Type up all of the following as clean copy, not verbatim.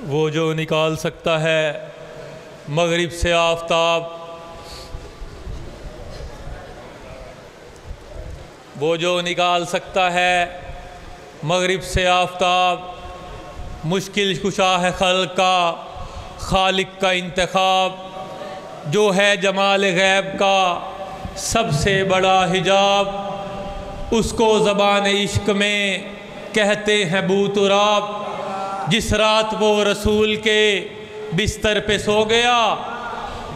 وہ جو نکال سکتا ہے مغرب سے آفتاب، وہ جو نکال سکتا ہے مغرب سے آفتاب، مشکل کشا ہے خلق کا خالق کا انتخاب، جو ہے جمال غیب کا سب سے بڑا حجاب، اس کو زبان عشق میں کہتے ہیں بو تراب۔ جس رات وہ رسول کے بستر پہ سو گیا،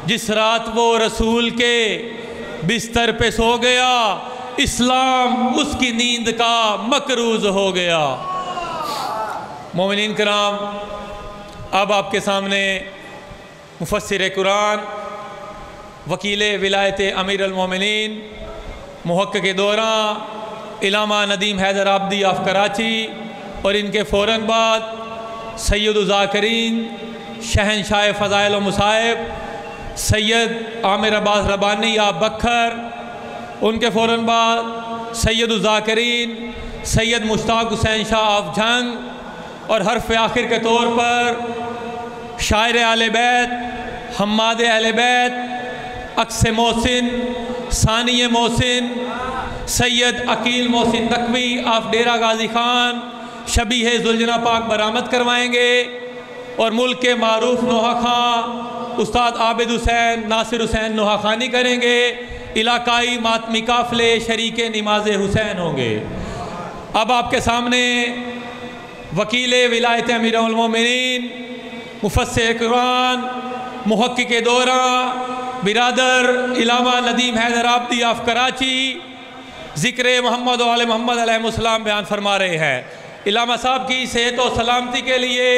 جس رات وہ رسول کے بستر پہ سو گیا، اسلام اس کی نیند کا مقروض ہو گیا۔ مومنین کرام، اب آپ کے سامنے مفسر قرآن، وکیل ولایت امیر المومنین، محقق دوران علامہ ندیم حیدر آبادی آف کراچی، اور ان کے فوراً بعد سید الذاکرین شہنشاہ فضائل و مصائب سید عامر عباس ربانی آف بکھر، ان کے فوراً بعد سید الذاکرین سید مشتاق حسین شاہ آف جھنگ، اور حرف آخر کے طور پر شاعر اہل بیت، حماد اہل بیت، عکس محسن، ثانی محسن، سید عقیل محسن نقوی آف ڈیرہ غازی خان شبیہ ذوالجناح پاک برآمد کروائیں گے، اور ملک کے معروف نوحہ خان استاد عابد حسین ناصر حسین نوحہ خانی کریں گے۔ علاقائی ماتمی قافلے شریک نماز حسین ہوں گے۔ اب آپ کے سامنے وکیل ولایت امیر المومنین، مفسر قرآن، محقق دوران برادر علامہ ندیم حیدر آبادی آف کراچی ذکر محمد و آل محمد علیہ السلام بیان فرما رہے ہیں۔ علامہ صاحب کی صحت و سلامتی کے لیے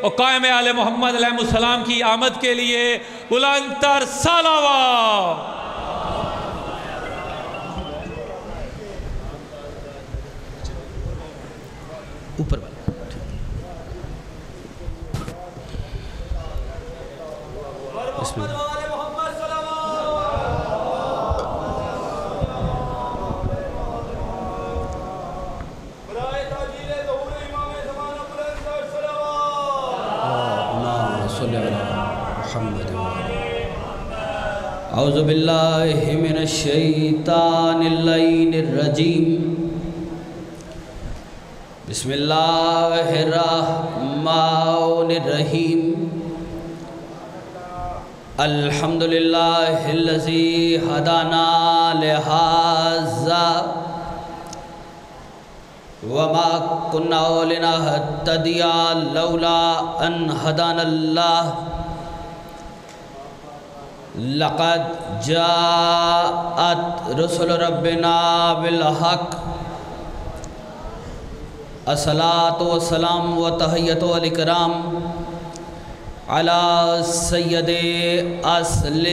اور قائم آل محمد علیہ السلام کی آمد کے لیے بلند تر صلوات۔ اوپر والا بسم اللہ۔ اعوذ باللہ من الشیطان اللعین الرجیم، بسم اللہ الرحمن الرحیم، الحمدللہ الذی ہدانا لہذا وما كنا لنهتدي لولا ان هدانا اللہ، لقد جاءت رسل ربنا بالحق، الصلاة والسلام وتحیۃ والاکرام علی سید اصل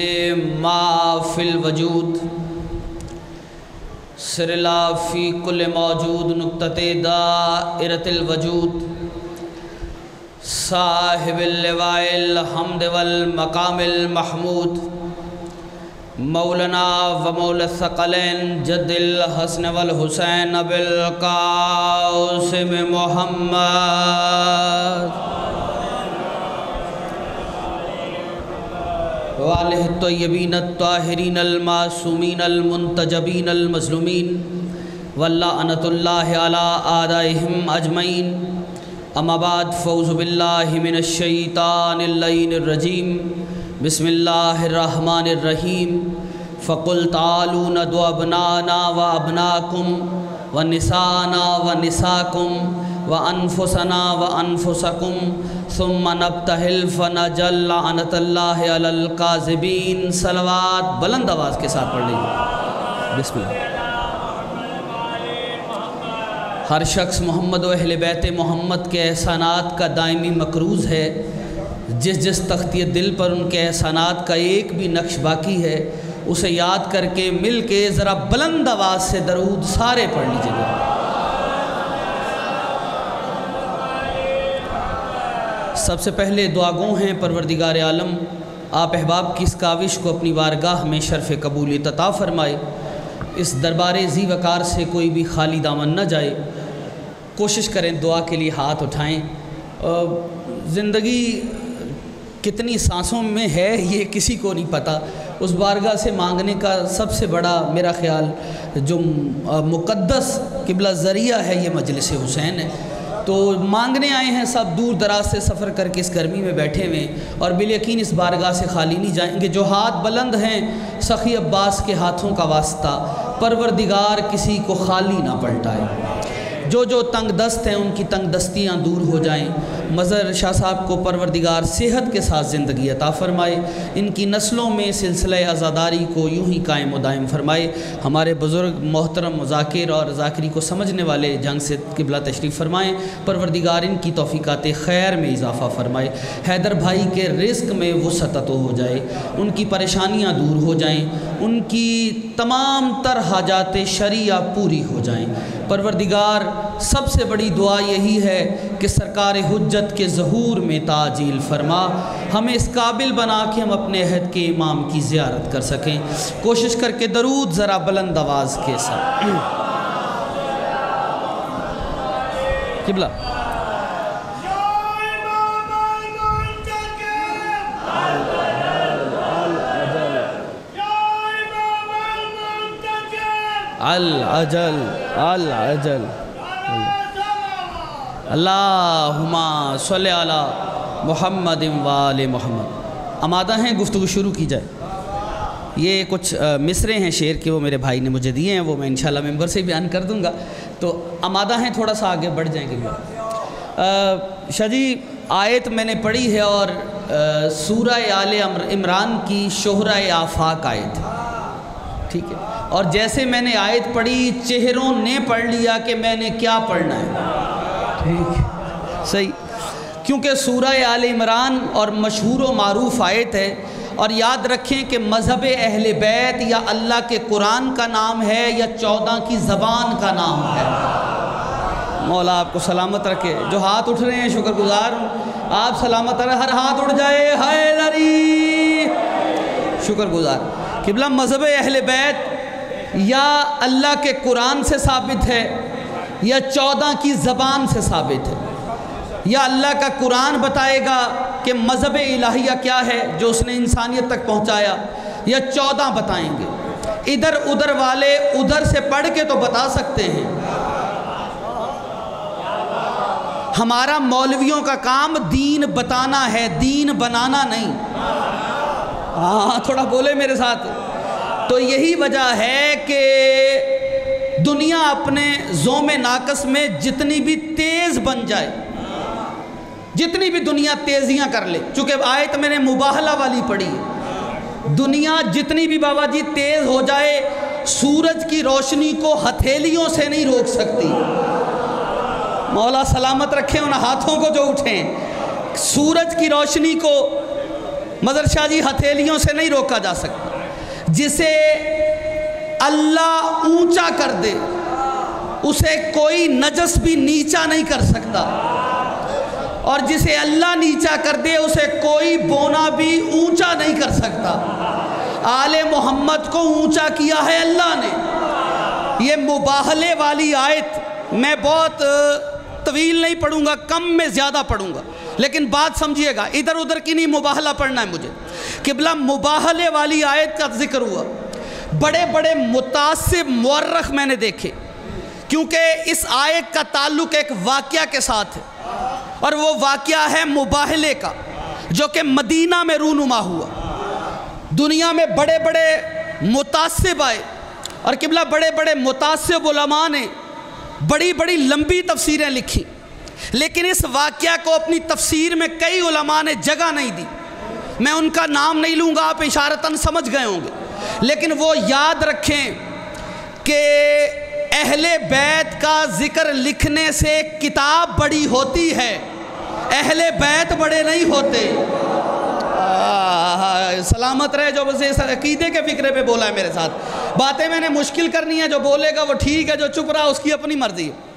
ما فی الوجود، سر اللہ فی کل موجود، نقطۃ دائرۃ الوجود، صاحب اللواء الحمد والمقام المحمود، مولانا و مولا الثقلین جد الحسن والحسین ابی القاسم محمد وآلہ الطیبین الطاہرین المعصومین المنتجبین المظلومین واللعنۃ اللہ علی اعدائہم اجمعین۔ اما بعد، فاعوذ باللہ من الشیطان اللعین الرجیم، بسم اللہ الرحمن الرحیم، فقل تعالوا ندعو ابناءنا و ابناکم ونساءنا و نساکم وانفسنا و انفسکم ثم نبتہل فنجعل لعنۃ اللہ علی الکاذبین۔ صلوات بلند آواز کے ساتھ پڑھ لیجیے۔ بسم اللہ۔ ہر شخص محمد و اہل بیت محمد کے احسانات کا دائمی مقروض ہے۔ جس تختی دل پر ان کے احسانات کا ایک بھی نقش باقی ہے، اسے یاد کر کے مل کے ذرا بلند آواز سے درود سارے پڑھ لیجیے گا۔ سب سے پہلے دعا گو ہیں پروردگار عالم آپ احباب کی اس کاوش کو اپنی بارگاہ میں شرف قبولیت عطا فرمائے، اس دربار ذی وقار سے کوئی بھی خالی دامن نہ جائے۔ کوشش کریں دعا کے لیے ہاتھ اٹھائیں۔ زندگی کتنی سانسوں میں ہے یہ کسی کو نہیں پتہ. اس بارگاہ سے مانگنے کا سب سے بڑا میرا خیال جو مقدس قبلہ ذریعہ ہے یہ مجلس حسین ہے. تو مانگنے آئے ہیں سب دور دراز سے سفر کر کے اس گرمی میں بیٹھے ہوئے اور بالیقین اس بارگاہ سے خالی نہیں جائیں گے. جو ہاتھ بلند ہیں سخی عباس کے ہاتھوں کا واسطہ پروردگار کسی کو خالی نہ پلٹائے. جو تنگ دست ہیں ان کی تنگ دستیاں دور ہو جائیں. مظہر شاہ صاحب کو پروردگار صحت کے ساتھ زندگی عطا فرمائے. ان کی نسلوں میں سلسلہ عزاداری کو یوں ہی قائم و دائم فرمائے. ہمارے بزرگ محترم ذاکر اور ذاکری کو سمجھنے والے جنگ سے قبلہ تشریف فرمائیں. پروردگار ان کی توفیقات خیر میں اضافہ فرمائے. حیدر بھائی کے رزق میں وسعت عطا ہو جائے. ان کی پریشانیاں دور ہو جائیں. ان کی تمام تر حاجات شرعیہ پوری ہو جائیں. پروردگار سب سے بڑی دعا یہی ہے کہ سرکار حجت کے ظہور میں تعجیل فرما. ہمیں اس قابل بنا کہ ہم اپنے عہد کے امام کی زیارت کر سکیں. کوشش کر کے درود ذرا بلند آواز کے ساتھ. قبلہ العجل العجل اللہم صلی علی محمد وآل محمد. آمادہ ہیں گفتگو شروع کی جائے. یہ کچھ مصرے ہیں شعر کے وہ میرے بھائی نے مجھے دیے ہیں وہ میں انشاءاللہ ممبر سے بیان کر دوں گا. تو آمادہ ہیں تھوڑا سا آگے بڑھ جائیں گے. شاہ جی آیت میں نے پڑھی ہے اور سورہ آل عمران کی شہرہ آفاق آیت ٹھیک ہے. اور جیسے میں نے آیت پڑھی چہروں نے پڑھ لیا کہ میں نے کیا پڑھنا ہے. ٹھیک ہے صحیح. کیونکہ سورہ آل عمران اور مشہور و معروف آیت ہے. اور یاد رکھیں کہ مذہب اہل بیت یا اللہ کے قرآن کا نام ہے یا 14 کی زبان کا نام ہے. مولا آپ کو سلامت رکھے. جو ہاتھ اٹھ رہے ہیں شکر گزار ہوں. آپ سلامت رہے. ہر ہاتھ اٹھ جائے حیدری شکر گزار. قبلہ مذہب اہل بیت یا اللہ کے قرآن سے ثابت ہے یا 14 کی زبان سے ثابت ہے. یا اللہ کا قرآن بتائے گا کہ مذہب الہیہ کیا ہے جو اس نے انسانیت تک پہنچایا یا 14 بتائیں گے. ادھر ادھر والے ادھر سے پڑھ کے تو بتا سکتے ہیں. ہمارا مولویوں کا کام دین بتانا ہے دین بنانا نہیں. ہاں تھوڑا بولے میرے ساتھ. تو یہی وجہ ہے کہ دنیا اپنے زوم ناقص میں جتنی بھی تیز بن جائے جتنی بھی دنیا تیزیاں کر لے. چونکہ آیت میں نے مباہلہ والی پڑھی ہے. دنیا جتنی بھی بابا جی تیز ہو جائے سورج کی روشنی کو ہتھیلیوں سے نہیں روک سکتی. مولا سلامت رکھیں ان ہاتھوں کو جو اٹھیں. سورج کی روشنی کو مظہر شاہ جی ہتھیلیوں سے نہیں روکا جا سکتا. جسے اللہ اونچا کر دے اسے کوئی نجس بھی نیچا نہیں کر سکتا. اور جسے اللہ نیچا کر دے اسے کوئی بونا بھی اونچا نہیں کر سکتا. آل محمد کو اونچا کیا ہے اللہ نے. یہ مباہلے والی آیت میں بہت طویل نہیں پڑھوں گا کم میں زیادہ پڑھوں گا لیکن بات سمجھیے گا. ادھر ادھر کی نہیں مباہلہ پڑھنا ہے مجھے. قبلہ مباہلے والی آیت کا ذکر ہوا. بڑے بڑے متعصب مورخ میں نے دیکھے کیونکہ اس آیت کا تعلق ایک واقعہ کے ساتھ ہے اور وہ واقعہ ہے مباہلے کا جو کہ مدینہ میں رونما ہوا. دنیا میں بڑے بڑے متعصب آئے اور قبلہ بڑے بڑے متعصب علماء نے بڑی بڑی لمبی تفسیریں لکھی لیکن اس واقعہ کو اپنی تفسیر میں کئی علماء نے جگہ نہیں دی. میں ان کا نام نہیں لوں گا آپ اشارتاً سمجھ گئے ہوں گے لیکن وہ یاد رکھیں کہ اہل بیت کا ذکر لکھنے سے کتاب بڑی ہوتی ہے اہل بیت بڑے نہیں ہوتے. سلامت رہے جو بس اس عقیدے کے فکرے پہ بولا ہے میرے ساتھ. باتیں میں نے مشکل کرنی ہے جو بولے گا وہ ٹھیک ہے جو چپ رہا اس کی اپنی مرضی ہے.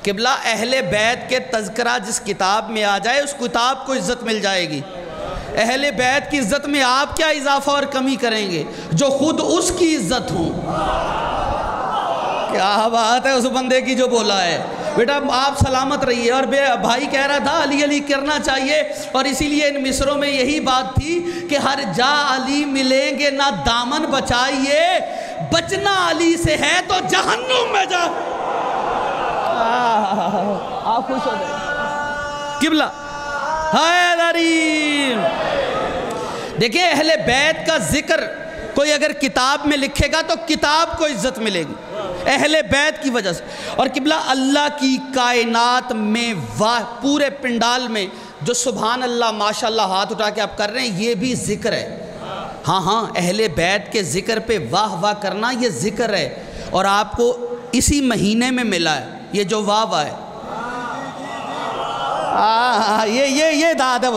قبلہ اہل بیت کے تذکرہ جس کتاب میں آ جائے اس کتاب کو عزت مل جائے گی. اہل بیت کی عزت میں آپ کیا اضافہ اور کمی کریں گے جو خود اس کی عزت ہوں. کیا بات ہے اس بندے کی جو بولا ہے بیٹا آپ سلامت رہیے. اور بھائی کہہ رہا تھا علی علی کرنا چاہیے, اور اسی لیے ان مصروں میں یہی بات تھی کہ ہر جا علی ملیں گے نہ دامن بچائیے, بچنا علی سے ہے تو جہنم میں جا. آپ خوش ہو جائیں. قبلہ حیدری. دیکھیں اہل بیت کا ذکر کوئی اگر کتاب میں لکھے گا تو کتاب کو عزت ملے گی اہل بیت کی وجہ سے. اور قبلہ اللہ کی کائنات میں پورے پنڈال میں جو سبحان اللہ ماشاءاللہ ہاتھ اٹھا کے آپ کر رہے ہیں, یہ بھی ذکر ہے. ہاں اہل بیت کے ذکر پہ واہ واہ کرنا یہ ذکر ہے, اور آپ کو اسی مہینے میں ملا ہے یہ جو واہ واہ ہے. یہ داد ہے.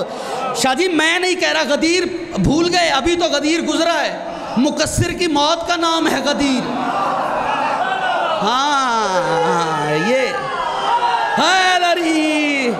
شاہ جی میں نہیں کہہ رہا غدیر بھول گئے, ابھی تو غدیر گزرا ہے. مقصر کی موت کا نام ہے غدیر. ہاں یہ حیدری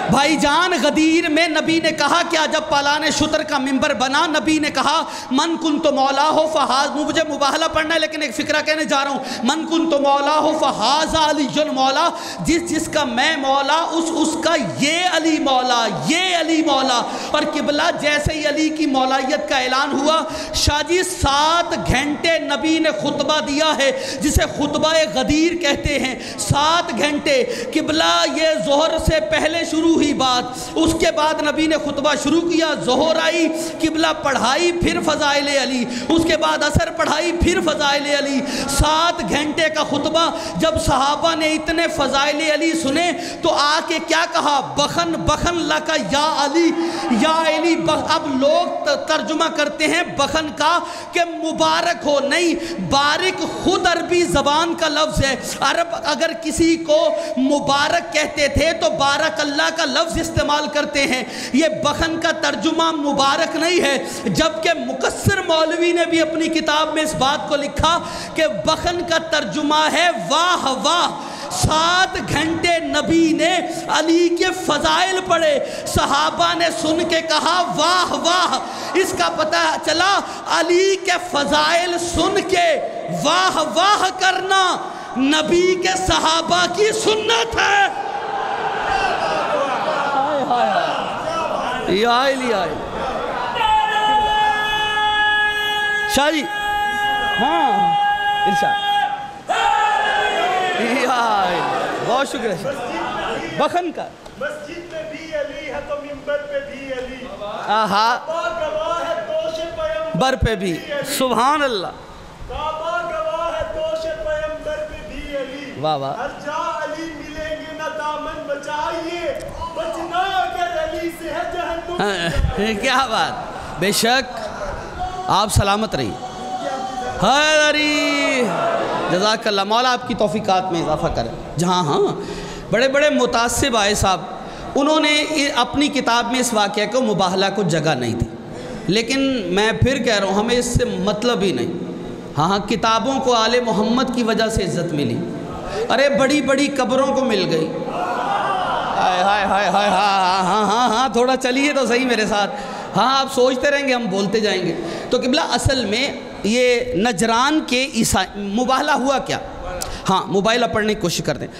بھائی جان. غدیر میں نبی نے کہا کیا جب پالان شتر کا منبر بنا, نبی نے کہا من کنت مولا ہو فہاز. مجھے مباہلہ پڑھنا ہے لیکن ایک فکرہ کہنے جا رہا ہوں. من کنت مولا ہو فہاز علی مولا. جس کا میں مولا اس کا یہ علی مولا, یہ علی مولا. اور قبلہ جیسے ہی علی کی مولائیت کا اعلان ہوا, شاہ جی 7 گھنٹے نبی نے خطبہ دیا ہے جسے خطبہ غدیر کہتے ہیں. 7 گھنٹے قبلہ. یہ ظہر سے پہلے شروع ہوئی بات, اس کے بعد نبی نے خطبہ شروع کیا. ظہر آئی قبلہ پڑھائی, پھر فضائل علی. اس کے بعد عصر پڑھائی, پھر فضائل علی. 7 گھنٹے کا خطبہ. جب صحابہ نے اتنے فضائل علی سنے تو آ کے کیا کہا, بخن بخن لکا یا علی یا علی. اب لوگ ترجمہ کرتے ہیں بخن کا کہ مبارک ہو, نہیں بارک خود عربی زبان کا لفظ ہے. عرب اگر کسی کو مبارک کہتے تھے تو بارک اللہ کا لفظ استعمال کرتے ہیں. یہ بخن کا ترجمہ مبارک نہیں ہے, جبکہ مقصر مولوی نے بھی اپنی کتاب میں اس بات کو لکھا کہ بخن کا ترجمہ ہے واہ واہ. 7 گھنٹے نبی نے علی کے فضائل پڑھے, صحابہ نے سن کے کہا واہ واہ. اس کا پتہ چلا علی کے فضائل سن کے واہ واہ کرنا نبی کے صحابہ کی سنت ہے. شاہ جی ہاں ارشاد. بہت شکریہ. بخن کا مسجد میں بھی علی ہے تو منبر پہ بھی علی. آہا گواہ ہے دوش بر پہ بھی سبحان اللہ. کعبہ گواہ ہے دوش پیغمبر پہ بھی علی. واہ واہ. ہر جا علی ملیں گے نہ دامن بچائیے, بچنا اگر علی سے ہے جہنم. کیا بات. بے شک آپ سلامت رہیے. حیدری جزاک اللہ. مولا آپ کی توفیقات میں اضافہ کرے. جہاں ہاں بڑے بڑے متعصب آئے صاحب, انہوں نے اپنی کتاب میں اس واقعہ کو مباہلہ کو جگہ نہیں دی, لیکن میں پھر کہہ رہا ہوں ہمیں اس سے مطلب ہی نہیں. ہاں کتابوں کو آل محمد کی وجہ سے عزت ملی. ارے بڑی بڑی قبروں کو مل گئی. ہائے ہائے ہائے ہائے. ہاں تھوڑا چلیے تو صحیح میرے ساتھ. ہاں آپ سوچتے رہیں گے, ہم بولتے جائیں گے. تو قبلہ اصل میں یہ نجران کے عیسائی مباہلہ ہوا کیا. ہاں موبائل پڑھنے کی کوشش کرتے ہیں.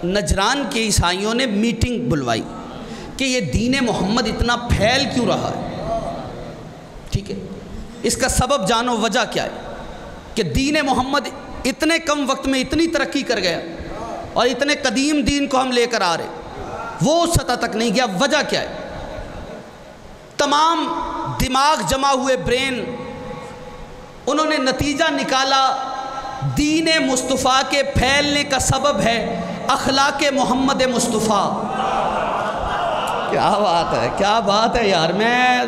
نجران کے عیسائیوں نے میٹنگ بلوائی کہ یہ دین محمد اتنا پھیل کیوں رہا ہے. ٹھیک ہے, اس کا سبب جانو, وجہ کیا ہے کہ دین محمد اتنے کم وقت میں اتنی ترقی کر گیا اور اتنے قدیم دین کو ہم لے کر آ رہے, وہ سطح تک نہیں گیا. وجہ کیا ہے. تمام دماغ جمع ہوئے برین, انہوں نے نتیجہ نکالا دین مصطفیٰ کے پھیلنے کا سبب ہے اخلاق محمد مصطفیٰ. کیا بات ہے, کیا بات ہے یار. میں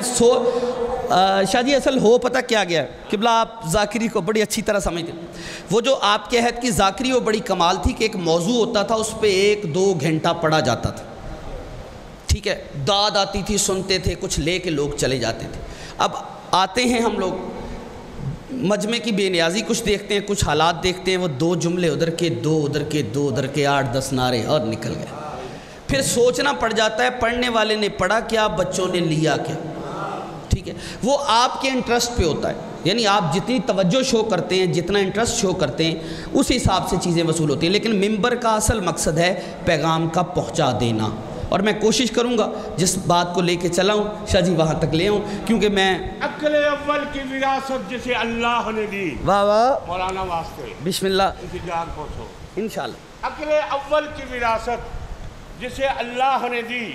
شاہ جی اصل ہو پتہ کیا گیا قبلہ, آپ ذاکری کو بڑی اچھی طرح سمجھتے ہیں. وہ جو آپ کے عہد کی ذاکری وہ بڑی کمال تھی کہ ایک موضوع ہوتا تھا, اس پہ 1-2 گھنٹہ پڑھا جاتا تھا. ٹھیک ہے, داد آتی تھی, سنتے تھے, کچھ لے کے لوگ چلے جاتے تھے. اب آتے ہیں ہم لوگ مجمع کی بے نیازی کچھ دیکھتے ہیں, کچھ حالات دیکھتے ہیں, وہ 2 جملے ادھر کے 2 ادھر کے 2 ادھر کے 8-10 نعرے اور نکل گئے. پھر سوچنا پڑ جاتا ہے پڑھنے والے نے پڑھا کیا, بچوں نے لیا کیا. ٹھیک ہے, وہ آپ کے انٹرسٹ پہ ہوتا ہے. یعنی آپ جتنی توجہ شو کرتے ہیں، جتنا انٹرسٹ شو کرتے ہیں، اس حساب سے چیزیں وصول ہوتی ہیں. لیکن ممبر کا اصل مقصد ہے پیغام کا پہنچا دینا. اور میں کوشش کروں گا جس بات کو لے کے چلا ہوں شاہ جی وہاں تک لے آؤں، کیونکہ میں عقل اول کی وراثت جسے اللہ نے دی. واہ واہ مولانا واسطے بسم اللہ انتظار پہنچو. انشاءاللہ. عقل اول کی وراثت جسے اللہ نے دی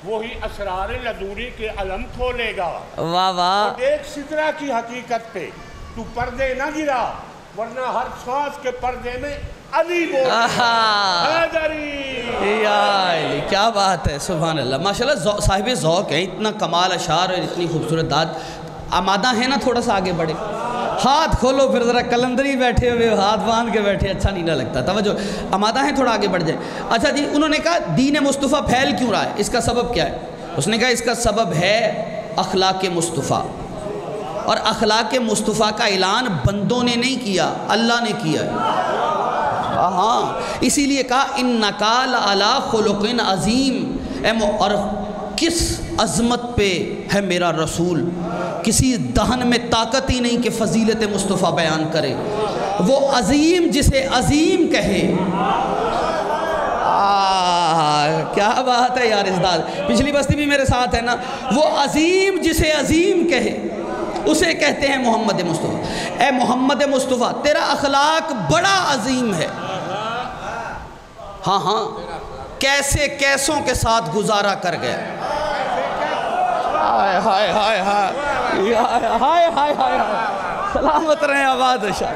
وہی اسرار لدوری کے علم کھولے گا. واہ واہ. دیکھ سدرہ کی حقیقت پہ تو پردے نہ گرا، ورنہ ہر سانس کے پردے میں علی بول حیدری. کیا بات ہے، سبحان اللہ. ماشاءاللہ صاحب ذوق ہیں، اتنا کمال اشعار اور اتنی خوبصورت داد. آمادہ ہیں نا تھوڑا سا آگے بڑھے؟ ہاتھ کھولو پھر ذرا، کلندری بیٹھے ہوئے ہاتھ باندھ کے بیٹھے اچھا نہیں نہ لگتا. توجہ، آمادہ ہیں؟ تھوڑا آگے بڑھ جائیں. اچھا جی، انہوں نے کہا دین مصطفیٰ پھیل کیوں رہا ہے، اس کا سبب کیا ہے؟ اس نے کہا اس کا سبب ہے اخلاق مصطفیٰ. اور اخلاق مصطفیٰ کا اعلان بندوں نے نہیں کیا، اللہ نے کیا ہے. ہاں، اسی لیے کہا انکا لعلی خلق عظیم. اور کس عظمت پہ ہے میرا رسول، کسی دہن میں طاقت ہی نہیں کہ فضیلت مصطفیٰ بیان کرے. وہ عظیم جسے عظیم کہے. کیا بات ہے یار اسداد، پچھلی بستی بھی میرے ساتھ ہے نا. وہ عظیم جسے عظیم کہے اسے کہتے ہیں محمد مصطفیٰ. اے محمد مصطفیٰ تیرا اخلاق بڑا عظیم ہے. ہاں ہاں، کیسے کیسوں کے ساتھ گزارا کر گیا. ہائے ہائے ہائے ہائے ہائے ہائے ہائے، سلامت رہیں آباد شاہ.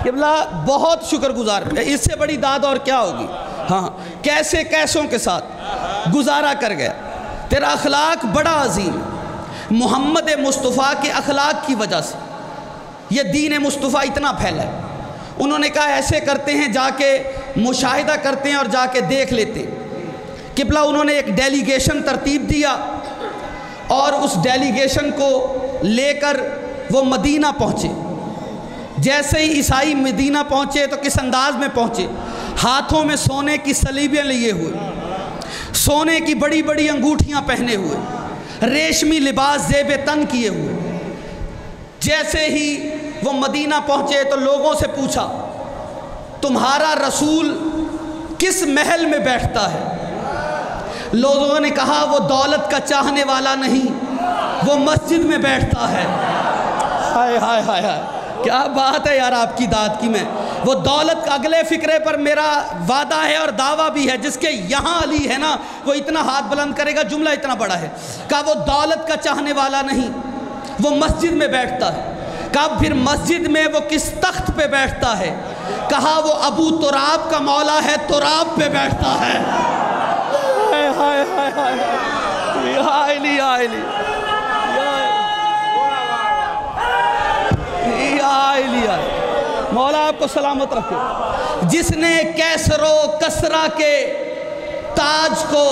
قبلہ بہت شکر گزار، اس سے بڑی داد اور کیا ہوگی. ہاں، کیسے کیسوں کے ساتھ گزارا کر گیا. تیرا اخلاق بڑا عظیم. محمد مصطفیٰ کے اخلاق کی وجہ سے یہ دین مصطفیٰ اتنا پھیلا ہے. انہوں نے کہا ایسے کرتے ہیں، جا کے مشاہدہ کرتے ہیں اور جا کے دیکھ لیتے ہیں. قبلہ انہوں نے ایک ڈیلیگیشن ترتیب دیا اور اس ڈیلیگیشن کو لے کر وہ مدینہ پہنچے. جیسے ہی عیسائی مدینہ پہنچے تو کس انداز میں پہنچے؟ ہاتھوں میں سونے کی صلیبیں لیے ہوئے، سونے کی بڑی بڑی انگوٹھیاں پہنے ہوئے، ریشمی لباس زیب تن کیے ہوئے. جیسے ہی وہ مدینہ پہنچے تو لوگوں سے پوچھا تمہارا رسول کس محل میں بیٹھتا ہے؟ لوگوں نے کہا وہ دولت کا چاہنے والا نہیں، وہ مسجد میں بیٹھتا ہے. ہائے ہائے ہائے ہائے، کیا بات ہے یار آپ کی داد کی. میں وہ دولت کا اگلے فقرے پر میرا وعدہ ہے اور دعویٰ بھی ہے، جس کے یہاں علی ہے نا وہ اتنا ہاتھ بلند کرے گا، جملہ اتنا بڑا ہے. کہا وہ دولت کا چاہنے والا نہیں، وہ مسجد میں بیٹھتا ہے. کہا پھر مسجد میں وہ کس تخت پہ بیٹھتا ہے؟ کہا وہ ابو تراب کا مولا ہے، تراب پہ بیٹھتا ہے. ہائے ہائے ہائے ہائے، یا علی یا علی یا علی یا علی. مولا آپ کو سلامت رکھے. جس نے کیسر و کسرا کے تاج کو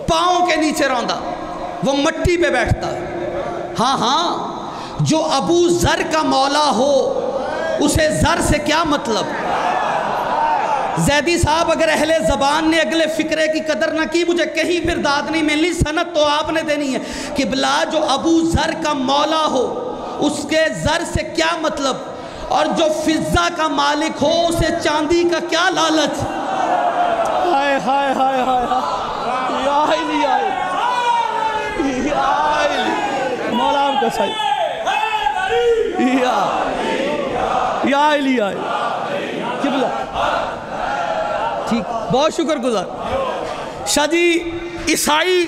پاؤں کے نیچے روندا، وہ مٹی پہ بیٹھتا ہے. ہاں ہاں، جو ابو ذر کا مولا ہو اسے ذر سے کیا مطلب. زیدی صاحب اگر اہل زبان نے اگلے فقرے کی قدر نہ کی، مجھے کہیں پھر داد نہیں ملنی، سند تو آپ نے دینی ہے. کہ بلا جو ابو ذر کا مولا ہو اس کے ذر سے کیا مطلب، اور جو فضہ کا مالک ہو اسے چاندی کا کیا لالچ. ہائے ہائے ہائے ہائے یا علی یا علی یا علی. مولا آپ کا صحیح یا علی یا علی. قبلہ ٹھیک، بہت شکر گزار. شاہ جی عیسائی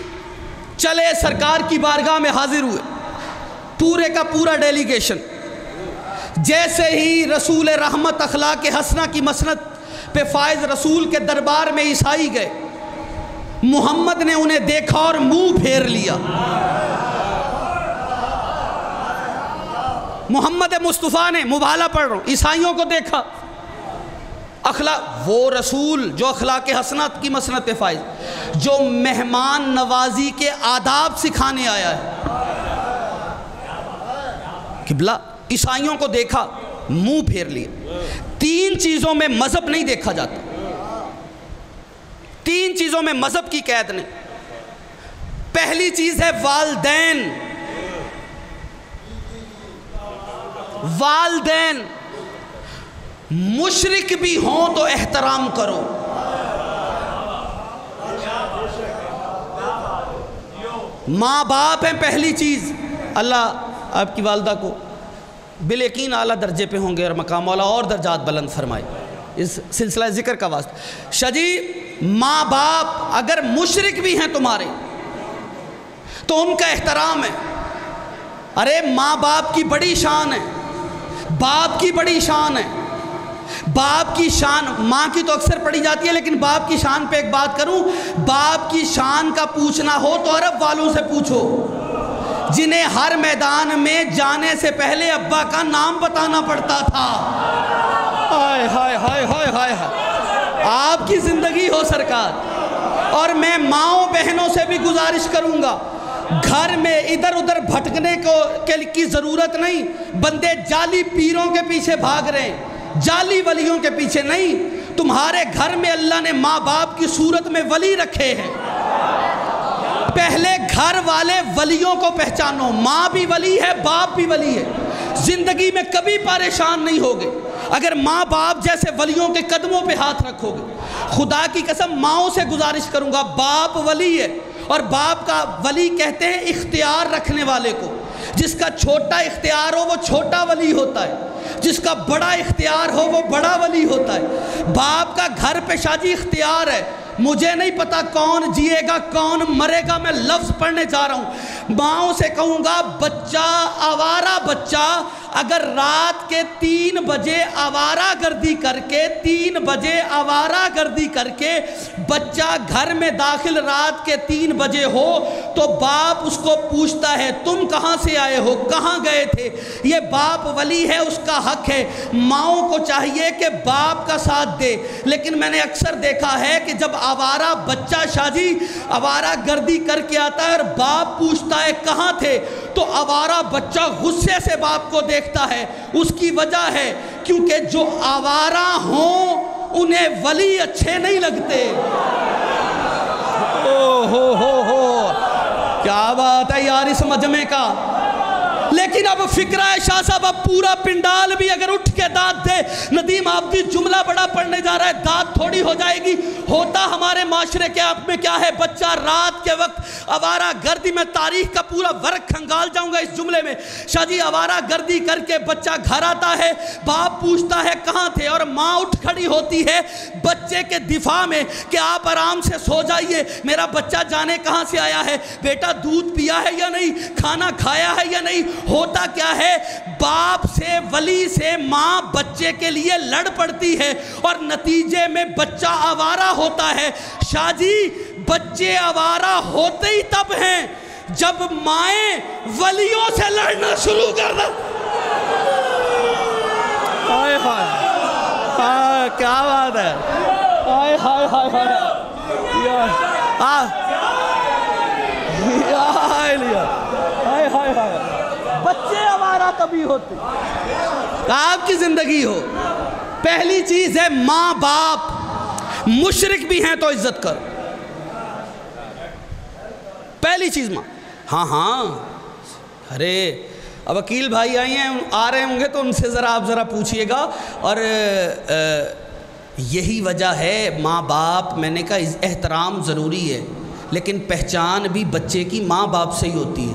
چلے سرکار کی بارگاہ میں حاضر ہوئے، پورے کا پورا ڈیلیگیشن. جیسے ہی رسول رحمت اخلاق حسنہ کی مسند پہ فائز رسول کے دربار میں عیسائی گئے، محمد نے انہیں دیکھا اور منہ پھیر لیا. محمد مصطفیٰ نے، مبالغہ پڑھ رہا ہوں، عیسائیوں کو دیکھا. وہ رسول جو اخلاق حسنات کی مسند پہ فائز، جو مہمان نوازی کے آداب سکھانے آیا ہے. قبلہ عیسائیوں کو دیکھا، منہ پھیر لیا. 3 چیزوں میں مذہب نہیں دیکھا جاتا، 3 چیزوں میں مذہب کی قید نہیں. پہلی چیز ہے والدین. والدین مشرک بھی ہوں تو احترام کرو. ماں باپ ہیں پہلی چیز. اللہ آپ کی والدہ کو بالیقین اعلیٰ درجے پہ ہوں گے اور مقام والا اور درجات بلند فرمائے اس سلسلہ ذکر کا واسطہ. شجی ماں باپ اگر مشرک بھی ہیں تمہارے تو ان کا احترام ہے. ارے ماں باپ کی بڑی شان ہے, باپ کی بڑی شان ہے. باپ کی شان, ماں کی تو اکثر پڑھی جاتی ہے لیکن باپ کی شان پہ ایک بات کروں. باپ کی شان کا پوچھنا ہو تو عرب والوں سے پوچھو جنہیں ہر میدان میں جانے سے پہلے ابا کا نام بتانا پڑتا تھا. ہائے ہائے ہائے ہائے ہائے ہائے, آپ کی زندگی ہو سرکار. اور میں ماؤں بہنوں سے بھی گزارش کروں گا, گھر میں ادھر ادھر بھٹکنے کی ضرورت نہیں. بندے جعلی پیروں کے پیچھے بھاگ رہے ہیں, جعلی ولیوں کے پیچھے نہیں. تمہارے گھر میں اللہ نے ماں باپ کی صورت میں ولی رکھے ہیں. پہلے گھر والے ولیوں کو پہچانو. ماں بھی ولی ہے, باپ بھی ولی ہے. زندگی میں کبھی پریشان نہیں ہوگے اگر ماں باپ جیسے ولیوں کے قدموں پہ ہاتھ رکھو گے. خدا کی قسم ماؤں سے گزارش کروں گا, باپ ولی ہے اور باپ کا ولی کہتے ہیں اختیار رکھنے والے کو. جس کا چھوٹا اختیار ہو وہ چھوٹا ولی ہوتا ہے, جس کا بڑا اختیار ہو وہ بڑا ولی ہوتا ہے. باپ کا گھر پہ شاجی اختیار ہے. مجھے نہیں پتا کون جیے گا کون مرے گا, میں لفظ پڑھنے جا رہا ہوں. ماؤں سے کہوں گا بچہ, آوارہ بچہ اگر رات کے 3 بجے آوارہ گردی کر کے 3 بجے آوارہ گردی کر کے بچہ گھر میں داخل رات کے 3 بجے ہو تو باپ اس کو پوچھتا ہے تم کہاں سے آئے ہو, کہاں گئے تھے. یہ باپ ولی ہے, اس کا حق ہے. ماؤں کو چاہیے کہ باپ کا ساتھ دے. لیکن میں نے اکثر دیکھا ہے کہ جب آوارہ بچہ شاجی آوارہ گردی کر کے آتا ہے اور باپ پوچھتا ہے کہاں تھے تو آوارہ بچہ غصے سے باپ کو دیکھتا ہے. اس کی وجہ ہے کیونکہ جو آوارہ ہوں انہیں ولی اچھے نہیں لگتے. ہو کیا بات ہے یار اس مجمع کا. لیکن اب فکرہ ہے شاہ صاحب, اب پورا پنڈال بھی اگر اٹھ کے داد دے, ندیم آبدی جملہ بڑا پڑھنے جا رہا ہے, داد تھوڑی ہو جائے گی. ہوتا ہمارے معاشرے کے آپ میں کیا ہے, بچہ رات کے وقت آوارہ گردی, میں تاریخ کا پورا ورق کھنگال جاؤں گا اس جملے میں. شاہ جی آوارہ گردی کر کے بچہ گھر آتا ہے, باپ پوچھتا ہے کہاں تھے اور ماں اٹھ کھڑی ہوتی ہے بچے کے دفاع میں کہ آپ آرام سے سو جائیے, میرا بچہ جانے کہاں سے آیا ہے, بیٹا دودھ پیا ہے یا نہیں, کھانا کھایا ہے یا نہیں. ہوتا کیا ہے, باپ سے ولی سے ماں بچے کے لیے لڑ پڑتی ہے اور نتیجے میں بچہ آوارہ ہوتا ہے. شاہ جی بچے آوارہ ہوتے ہی تب ہیں جب مائیں ولیوں سے لڑنا شروع کر دیں. ہائے ہائے کیا بات ہے, ہائے ہائے ہائے ہائے ہائے ہائے. بچے آوارہ کبھی ہوتے, آپ کی زندگی ہو. پہلی چیز ہے ماں باپ, مشرک بھی ہیں تو عزت کرو. پہلی چیز ماں. ہاں ارے اب وکیل بھائی آئی ہیں, آ رہے ہوں گے تو ان سے آپ ذرا پوچھئے گا. اور یہی وجہ ہے ماں باپ, میں نے کہا احترام ضروری ہے لیکن پہچان بھی بچے کی ماں باپ سے ہی ہوتی ہے.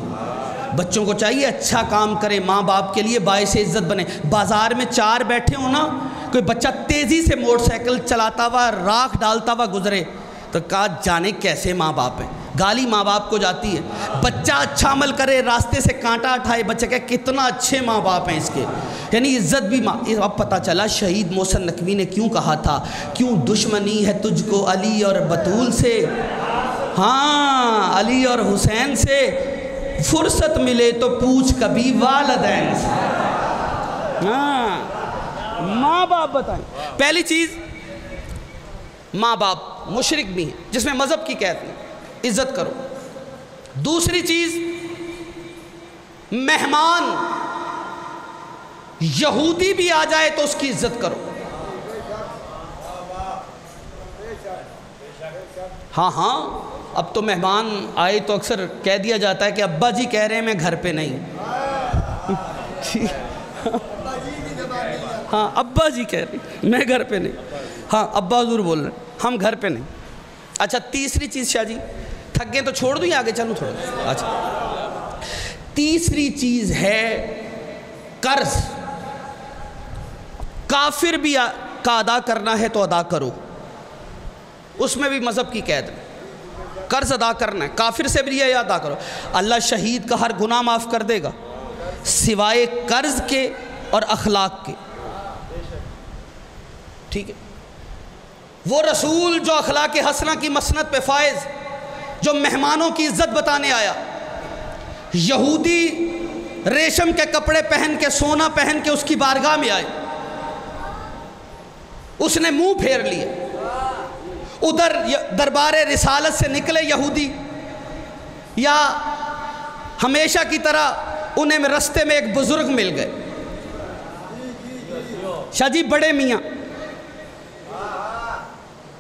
بچوں کو چاہیے اچھا کام کرے, ماں باپ کے لیے باعث عزت بنے. بازار میں 4 بیٹھے ہوں نا, کوئی بچہ تیزی سے موٹر سائیکل چلاتا ہوا راکھ ڈالتا ہوا گزرے تو کہا جانے کیسے ماں باپ ہیں, گالی ماں باپ کو جاتی ہے. بچہ اچھا عمل کرے, راستے سے کانٹا اٹھائے, بچہ کہے کتنا اچھے ماں باپ ہیں اس کے, یعنی عزت بھی ماں. اب پتہ چلا شہید محسن نقوی نے کیوں کہا تھا, کیوں دشمنی ہے تجھ کو علی اور بطول سے, ہاں علی اور حسین سے, فرصت ملے تو پوچھ کبھی والدین سے. ہاں ماں باپ بتائیں. پہلی چیز ماں باپ مشرک بھی ہیں جس میں مذہب کی قید نہیں, عزت کرو. دوسری چیز مہمان, یہودی بھی آ جائے تو اس کی عزت کرو. ہاں اب تو مہمان آئے تو اکثر کہہ دیا جاتا ہے کہ ابا جی کہہ رہے ہیں میں گھر پہ نہیں. ہاں ابا جی کہہ رہے ہیں میں گھر پہ نہیں. ہاں ابا حضور بول رہے ہیں ہم گھر پہ نہیں. اچھا تیسری چیز شاہ جی, تھک گئے تو چھوڑ دوں یا آگے چلوں تھوڑا. اچھا تیسری چیز ہے قرض. کافر بھی کا ادا کرنا ہے تو ادا کرو, اس میں بھی مذہب کی قید ہے. قرض ادا کرنا ہے, کافر سے بھی یہ ادا کرو. اللہ شہید کا ہر گناہ معاف کر دے گا سوائے قرض کے اور اخلاق کے. ٹھیک ہے, وہ رسول جو اخلاق حسنہ کی مسند پہ فائز, جو مہمانوں کی عزت بتانے آیا, یہودی ریشم کے کپڑے پہن کے سونا پہن کے اس کی بارگاہ میں آئے, اس نے منہ پھیر لیے. ادھر دربار رسالت سے نکلے یہودی, یا ہمیشہ کی طرح انہیں رستے میں ایک بزرگ مل گئے. شاہ جی بڑے میاں,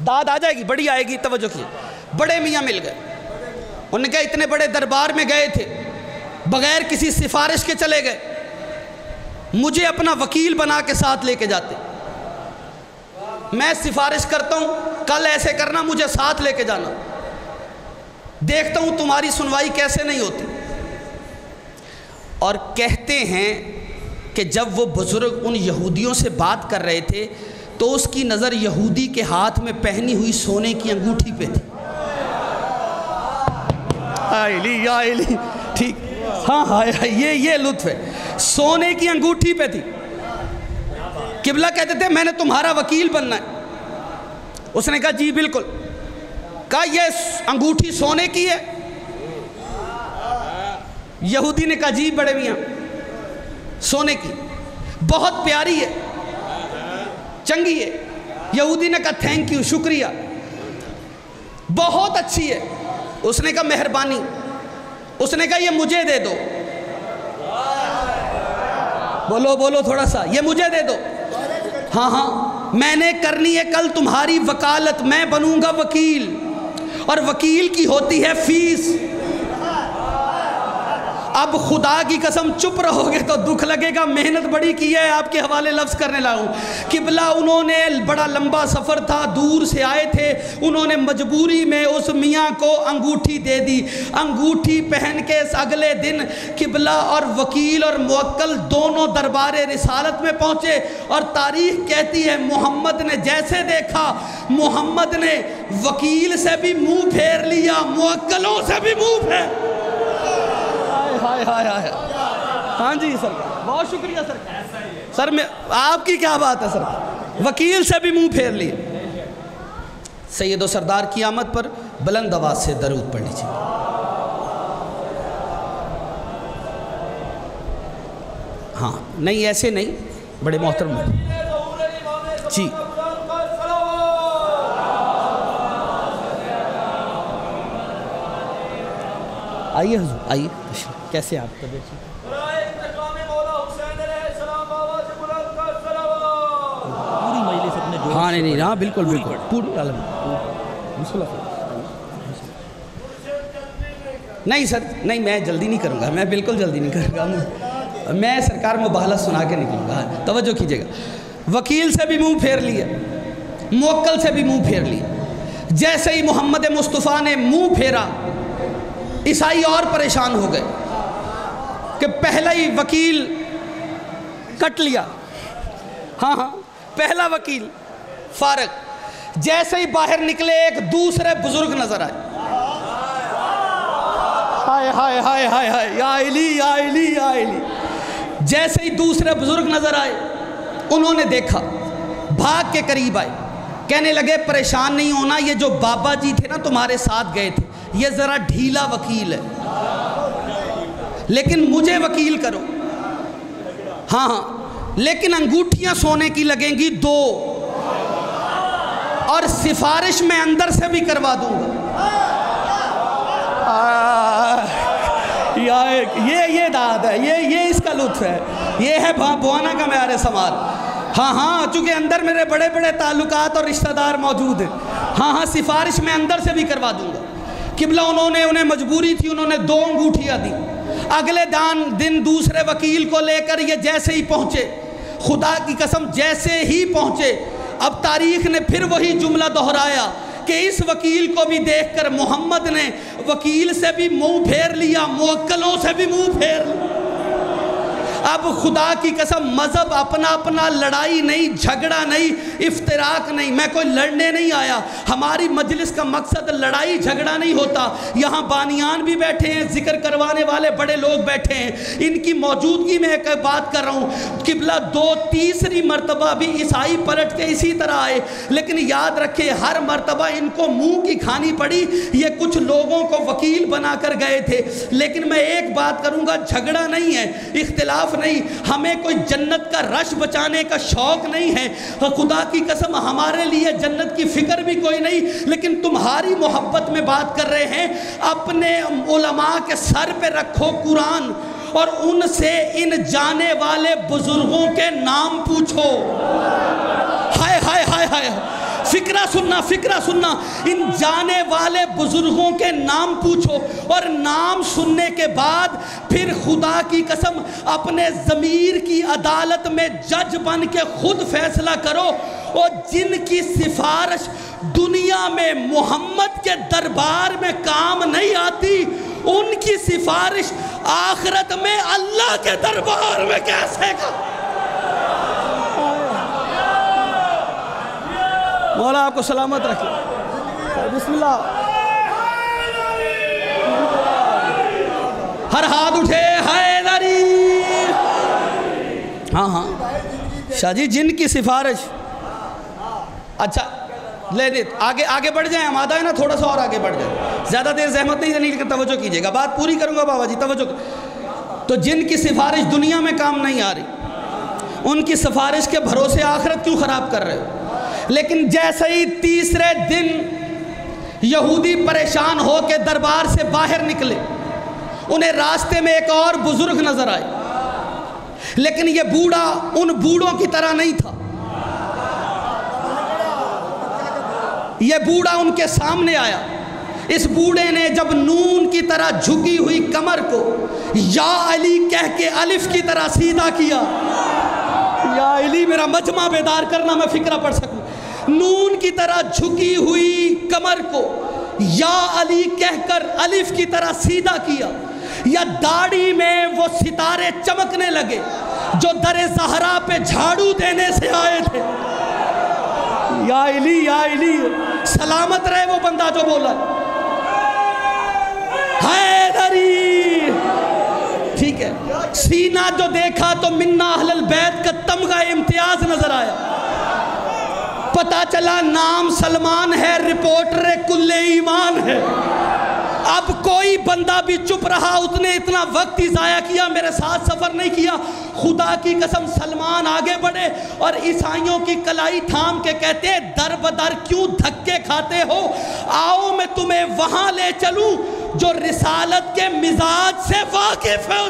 داد آ جائے گی, بڑی آئے گی, توجہ کیے. بڑے میاں مل گئے. انہوں نے کہا اتنے بڑے دربار میں گئے تھے, بغیر کسی سفارش کے چلے گئے, مجھے اپنا وکیل بنا کے ساتھ لے کے جاتے. میں سفارش کرتا ہوں کل ایسے کرنا, مجھے ساتھ لے کے جانا, دیکھتا ہوں تمہاری سنوائی کیسے نہیں ہوتی. اور کہتے ہیں کہ جب وہ بزرگ ان یہودیوں سے بات کر رہے تھے تو اس کی نظر یہودی کے ہاتھ میں پہنی ہوئی سونے کی انگوٹھی پہ تھی. آئلی ٹھیک, ہاں یہ لطف ہے. سونے کی انگوٹھی پہ تھی. قبلہ کہتے تھے میں نے تمہارا وکیل بننا ہے. اس نے کہا جی بالکل. کہا یہ انگوٹھی سونے کی ہے؟ یہودی نے کہا جی بڑے میاں سونے کی, بہت پیاری ہے, چنگی ہے. یہودی نے کہا تھینک یو, شکریہ, بہت اچھی ہے. اس نے کہا مہربانی. اس نے کہا یہ مجھے دے دو. بولو تھوڑا سا, یہ مجھے دے دو. ہاں میں نے کرنی ہے کل تمہاری وکالت, میں بنوں گا وکیل, اور وکیل کی ہوتی ہے فیس. اب خدا کی قسم چپ رہو گے تو دکھ لگے گا, محنت بڑی کی ہے, آپ کے حوالے لفظ کرنے لاؤں. قبلہ انہوں نے بڑا لمبا سفر تھا, دور سے آئے تھے, انہوں نے مجبوری میں اس میاں کو انگوٹھی دے دی. انگوٹھی پہن کے اگلے دن قبلہ اور وکیل اور موکل دونوں دربار رسالت میں پہنچے. اور تاریخ کہتی ہے محمد نے جیسے دیکھا, محمد نے وکیل سے بھی منہ پھیر لیا, موکلوں سے بھی منہ پھیر. ہاں جی سر, بہت شکریہ سر. سر میں آپ کی کیا بات ہے سر, وکیل سے بھی منہ پھیر لیے. سید و سردار کی آمد پر بلند آواز سے درود پڑھ لیجیے. ہاں نہیں ایسے نہیں, بڑے محترم جی. آئیے حضور, آئیے. کیسے آپ کا بیٹی؟ ہاں نہیں ہاں بالکل پوری عالم. نہیں سر نہیں, میں جلدی نہیں کروں گا, میں بالکل جلدی نہیں کروں گا. میں سرکار مباحلہ سنا کے نکلوں گا, توجہ کیجیے گا. وکیل سے بھی منہ پھیر لیا, موکل سے بھی منہ پھیر لیا. جیسے ہی محمد مصطفیٰ نے منہ پھیرا, عیسائی اور پریشان ہو گئے کہ پہلا ہی وکیل کٹ لیا. ہاں پہلا وکیل فارغ. جیسے ہی باہر نکلے ایک دوسرے بزرگ نظر آئے. ہائے یا علی. جیسے ہی دوسرے بزرگ نظر آئے, انہوں نے دیکھا, بھاگ کے قریب آئے, کہنے لگے پریشان نہیں ہونا, یہ جو بابا جی تھے نا تمہارے ساتھ گئے تھے, یہ ذرا ڈھیلا وکیل ہے, لیکن مجھے وکیل کرو. ہاں لیکن انگوٹھیاں سونے کی لگیں گی 2, اور سفارش میں اندر سے بھی کروا دوں گا. یہ داد ہے, یہ اس کا لطف ہے, یہ ہے بوانا کا معیار سمال. ہاں چونکہ اندر میرے بڑے بڑے تعلقات اور رشتہ دار موجود ہیں. ہاں سفارش میں اندر سے بھی کروا دوں گا. قبلہ انہیں مجبوری تھی، انہوں نے 2 انگوٹھیاں دی۔ اگلے دن دوسرے وکیل کو لے کر یہ جیسے ہی پہنچے، خدا کی قسم جیسے ہی پہنچے، اب تاریخ نے پھر وہی جملہ دہرایا کہ اس وکیل کو بھی دیکھ کر محمد نے وکیل سے بھی منہ پھیر لیا، موکلوں سے بھی منہ پھیر لیا۔ اب خدا کی قسم مذہب اپنا اپنا، لڑائی نہیں، جھگڑا نہیں، افتراق نہیں۔ میں کوئی لڑنے نہیں آیا، ہماری مجلس کا مقصد لڑائی جھگڑا نہیں ہوتا۔ یہاں بانیان بھی بیٹھے ہیں، ذکر کروانے والے بڑے لوگ بیٹھے ہیں، ان کی موجودگی میں ایک بات کر رہا ہوں۔ قبلہ 2-3 مرتبہ بھی عیسائی پلٹ کے اسی طرح آئے، لیکن یاد رکھے ہر مرتبہ ان کو منہ کی کھانی پڑی، یہ کچھ لوگوں کو وکیل بنا کر گئے تھے۔ لیکن میں ایک بات کروں گا، جھگڑا نہیں ہے، اختلاف نہیں، ہمیں کوئی جنت کا رش بچانے کا شوق نہیں ہے، خدا کی قسم ہمارے لیے جنت کی فکر بھی کوئی نہیں، لیکن تمہاری محبت میں بات کر رہے ہیں۔ اپنے علماء کے سر پہ رکھو قرآن اور ان سے ان جانے والے بزرگوں کے نام پوچھو۔ ہائے ہائے ہائے ہائے، فکرہ سننا، ان جانے والے بزرگوں کے نام پوچھو، اور نام سننے کے بعد پھر خدا کی قسم اپنے ضمیر کی عدالت میں جج بن کے خود فیصلہ کرو، اور جن کی سفارش دنیا میں محمد کے دربار میں کام نہیں آتی، ان کی سفارش آخرت میں اللہ کے دربار میں کیسے کا؟ مولا آپ کو سلامت رکھے۔ بسم اللہ، ہر ہاتھ اٹھے، حیدری۔ ہاں شاہ جی، جن کی سفارش، اچھا لے دے، آگے بڑھ جائیں، ہم آدھا ہے نا، تھوڑا سا اور آگے بڑھ جائیں، زیادہ دیر زحمت نہیں دینی، لیکن توجہ کیجئے گا، بات پوری کروں گا بابا جی، توجہ۔ تو جن کی سفارش دنیا میں کام نہیں آ رہی، ان کی سفارش کے بھروسے آخرت کیوں خراب کر رہے ہو؟ لیکن جیسے ہی تیسرے دن یہودی پریشان ہو کے دربار سے باہر نکلے، انہیں راستے میں ایک اور بزرگ نظر آئے، لیکن یہ بوڑھا ان بوڑھوں کی طرح نہیں تھا۔ یہ بوڑھا ان کے سامنے آیا، اس بوڑھے نے جب نون کی طرح جھکی ہوئی کمر کو یا علی کہہ کے الف کی طرح سیدھا کیا، یا علی میرا مجمع بیدار کرنا میں فکرہ پڑھ سکوں، نون کی طرح جھکی ہوئی کمر کو یا علی کہہ کر الف کی طرح سیدھا کیا، یا داڑھی میں وہ ستارے چمکنے لگے جو در زہرا پہ جھاڑو دینے سے آئے تھے۔ یا علی، یا علی، سلامت رہے وہ بندہ جو بولا حیدری، ٹھیک ہے۔ سینہ جو دیکھا تو منا اہل البیت کا تمغہ امتیاز نظر آیا، پتا چلا نام سلمان ہے، رپورٹر کل ایمان ہے۔ اب کوئی بندہ بھی چپ رہا، اس نے اتنا وقت ہی ضائع کیا، میرے ساتھ سفر نہیں کیا۔ خدا کی قسم سلمان آگے بڑھے اور عیسائیوں کی کلائی تھام کے کہتے ہیں، در بدر کیوں دھکے کھاتے ہو، آؤ میں تمہیں وہاں لے چلوں جو رسالت کے مزاج سے واقف ہے۔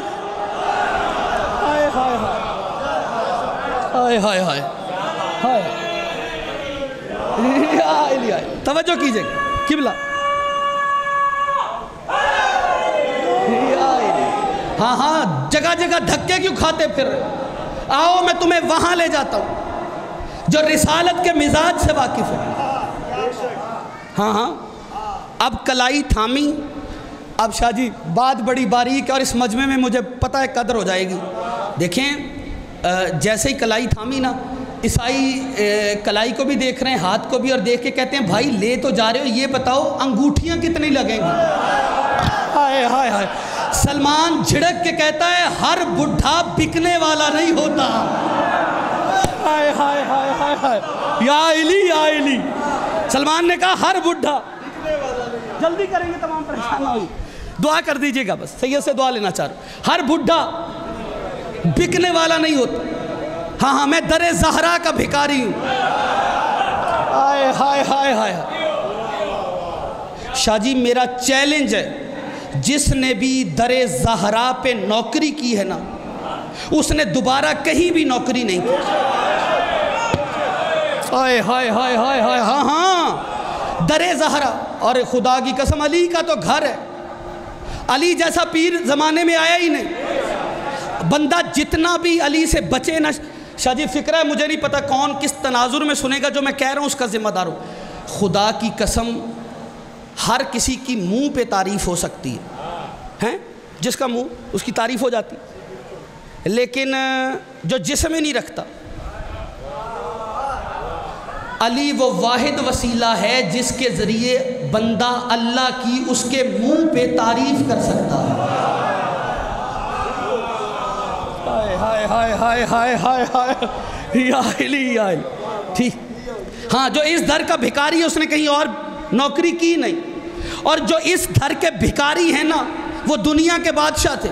ہائے ہائے ہائے ہائے ہائے ہائے، توجہ کیجئے قبلہ، ہاں جگہ جگہ دھکے کیوں کھاتے پھر رہے، آؤ میں تمہیں وہاں لے جاتا ہوں جو رسالت کے مزاج سے واقف ہے۔ ہاں اب کلائی تھامی۔ اب شاہ جی بات بڑی باریک ہے اور اس مجمع میں مجھے پتہ ہے قدر ہو جائے گی۔ دیکھیں جیسے ہی کلائی تھامی نا، عیسائی کلائی کو بھی دیکھ رہے ہیں، ہاتھ کو بھی، اور دیکھ کے کہتے ہیں بھائی لے تو جا رہے ہو، یہ بتاؤ انگوٹھیاں کتنی لگیں گی؟ ہائے ہائے ہائے، سلمان جھڑک کے کہتا ہے ہر بڈھا بکنے والا نہیں ہوتا۔ ہائے ہائے ہائے ہائے ہائے، یا علی یا علی، سلمان نے کہا ہر بڈھا، جلدی کریں گے تمام پریشان نہ ہوئی، دعا کر دیجئے گا، بس سید سے دعا لینا چاہ رہا ہوں، ہر بڈھا بکنے والا نہیں ہوتا۔ ہاں میں در زہرا کا بھکاری ہوں۔ ہائے ہائے ہائے ہائے، شاہ جی میرا چیلنج ہے، جس نے بھی در زہرا پہ نوکری کی ہے نا، اس نے دوبارہ کہیں بھی نوکری نہیں کی۔ ہائے ہائے ہائے ہائے ہائے، ہاں در زہرا، اور خدا کی قسم علی کا تو گھر ہے، علی جیسا پیر زمانے میں آیا ہی نہیں۔ بندہ جتنا بھی علی سے بچے نہ، شاہ جی فکر ہے مجھے نہیں پتا کون کس تناظر میں سنے گا، جو میں کہہ رہا ہوں اس کا ذمہ دار ہوں۔ خدا کی قسم ہر کسی کی منہ پہ تعریف ہو سکتی ہے، جس کا منہ اس کی تعریف ہو جاتی، لیکن جو جسم میں نہیں رکھتا۔ علی وہ واحد وسیلہ ہے جس کے ذریعے بندہ اللہ کی اس کے منہ پہ تعریف کر سکتا ہے۔ ہائے ہائے ہائے ہائے ہائے ہائے یا علی یا علی، ٹھیک۔ ہاں جو اس دھر کا بھکاری ہے اس نے کہیں اور نوکری کی نہیں، اور جو اس دھر کے بھکاری ہیں نا وہ دنیا کے بادشاہ تھے۔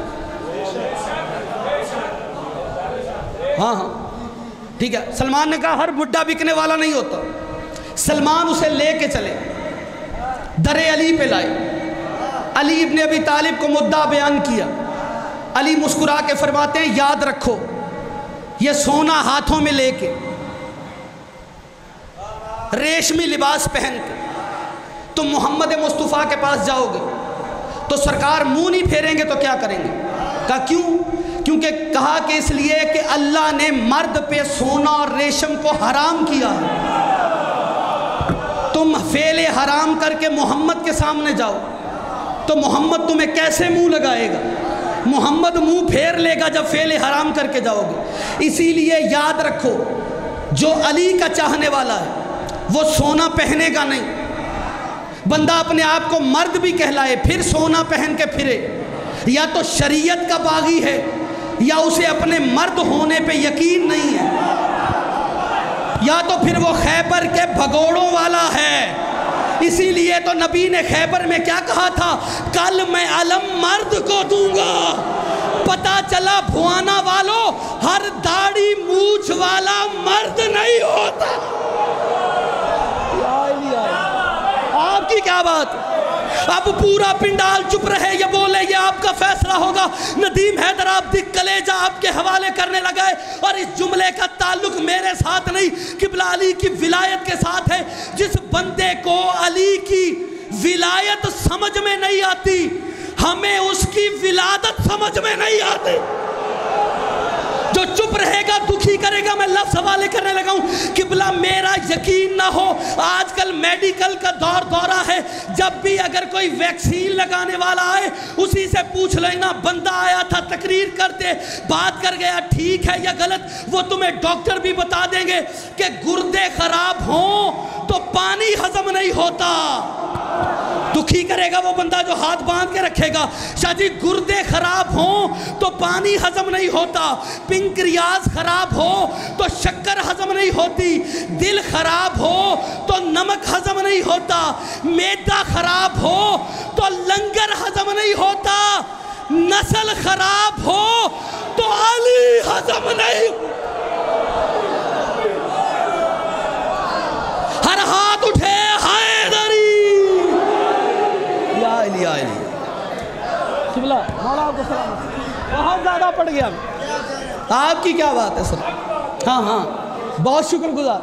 ہاں ہاں ٹھیک ہے، سلمان نے کہا ہر بڈھا بکنے والا نہیں ہوتا۔ سلمان اسے لے کے چلے، در علی پہ لائے، علی ابن ابی طالب کو مدعا بیان کیا۔ علی مسکرا کے فرماتے ہیں یاد رکھو یہ سونا ہاتھوں میں لے کے، ریشمی لباس پہن کے تم محمد مصطفیٰ کے پاس جاؤ گے تو سرکار منہ نہیں پھیریں گے تو کیا کریں گے؟ کہا کیوں؟ کیونکہ کہا کہ اس لیے کہ اللہ نے مرد پہ سونا اور ریشم کو حرام کیا ہے، تم فعل حرام کر کے محمد کے سامنے جاؤ تو محمد تمہیں کیسے منہ لگائے گا؟ محمد منہ پھیر لے گا جب فعل حرام کر کے جاؤ گے۔ اسی لیے یاد رکھو جو علی کا چاہنے والا ہے وہ سونا پہنے گا نہیں۔ بندہ اپنے آپ کو مرد بھی کہلائے پھر سونا پہن کے پھرے، یا تو شریعت کا باغی ہے یا اسے اپنے مرد ہونے پہ یقین نہیں ہے، یا تو پھر وہ خیبر کے بھگوڑوں والا ہے۔ اسی لیے تو نبی نے خیبر میں کیا کہا تھا؟ کل میں علم مرد کو دوں گا۔ پتا چلا بھوانا والوں ہر داڑھی مونچھ والا مرد نہیں ہوتا۔ آپ کی کیا بات؟ اب پورا پنڈال چپ رہے، یہ بولے یہ آپ کا فیصلہ ہوگا۔ ندیم حیدر آبادی کلیجہ آپ کے حوالے کرنے لگا ہے، اور اس جملے کا تعلق میرے ساتھ نہیں قبلہ علی کی ولایت کے ساتھ ہے۔ جس بندے کو علی کی ولایت سمجھ میں نہیں آتی، ہمیں اس کی ولادت سمجھ میں نہیں آتی۔ جو چپ رہے گا دکھی کرے گا۔ میں لفظ حوالے کرنے لگا ہوں، قبلہ میرا یقین نہ ہو آج کل میڈیکل کا دورہ ہے، جب بھی اگر کوئی ویکسین لگانے والا آئے اسی سے پوچھ لینا بندہ آیا تھا تقریر کرتے بات کر گیا ٹھیک ہے یا غلط، وہ تمہیں ڈاکٹر بھی بتا دیں گے کہ گردے خراب ہوں تو پانی ہضم نہیں ہوتا۔ دکھی کرے گا وہ بندہ جو ہاتھ باندھ کے رکھے گا، شاہ جی گردے خراب ہوں تو پانی ہضم نہیں ہوتا، پنکریاز خراب ہو تو شکر ہضم نہیں ہوتی، دل خراب ہو تو نمک ہضم نہیں ہوتا، معدہ خراب ہو تو لنگر ہضم نہیں ہوتا، نسل خراب ہو تو علی ہضم نہیں ہوتا۔ ہر ہاتھ اٹھے حیدری یا علی یا علی۔ قبلہ مولا آپ کو سلامت، بہت زیادہ پڑ گیا آپ کی کیا بات ہے سر؟ ہاں ہاں بہت شکر گزار۔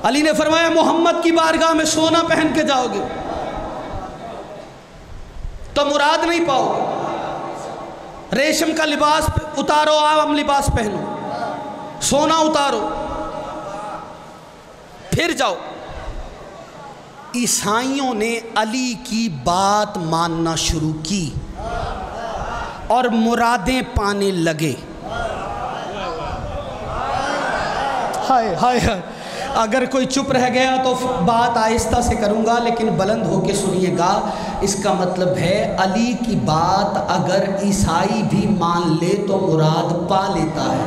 علی نے فرمایا محمد کی بارگاہ میں سونا پہن کے جاؤ گے تو مراد نہیں پاؤ گے، ریشم کا لباس اتارو، عام لباس پہنو، سونا اتارو پھر جاؤ۔ عیسائیوں نے علی کی بات ماننا شروع کی اور مرادیں پانے لگے۔ ہائے ہائے ہائے، اگر کوئی چپ رہ گیا تو بات آہستہ سے کروں گا لیکن بلند ہو کے سنیے گا۔ اس کا مطلب ہے علی کی بات اگر عیسائی بھی مان لے تو مراد پا لیتا ہے۔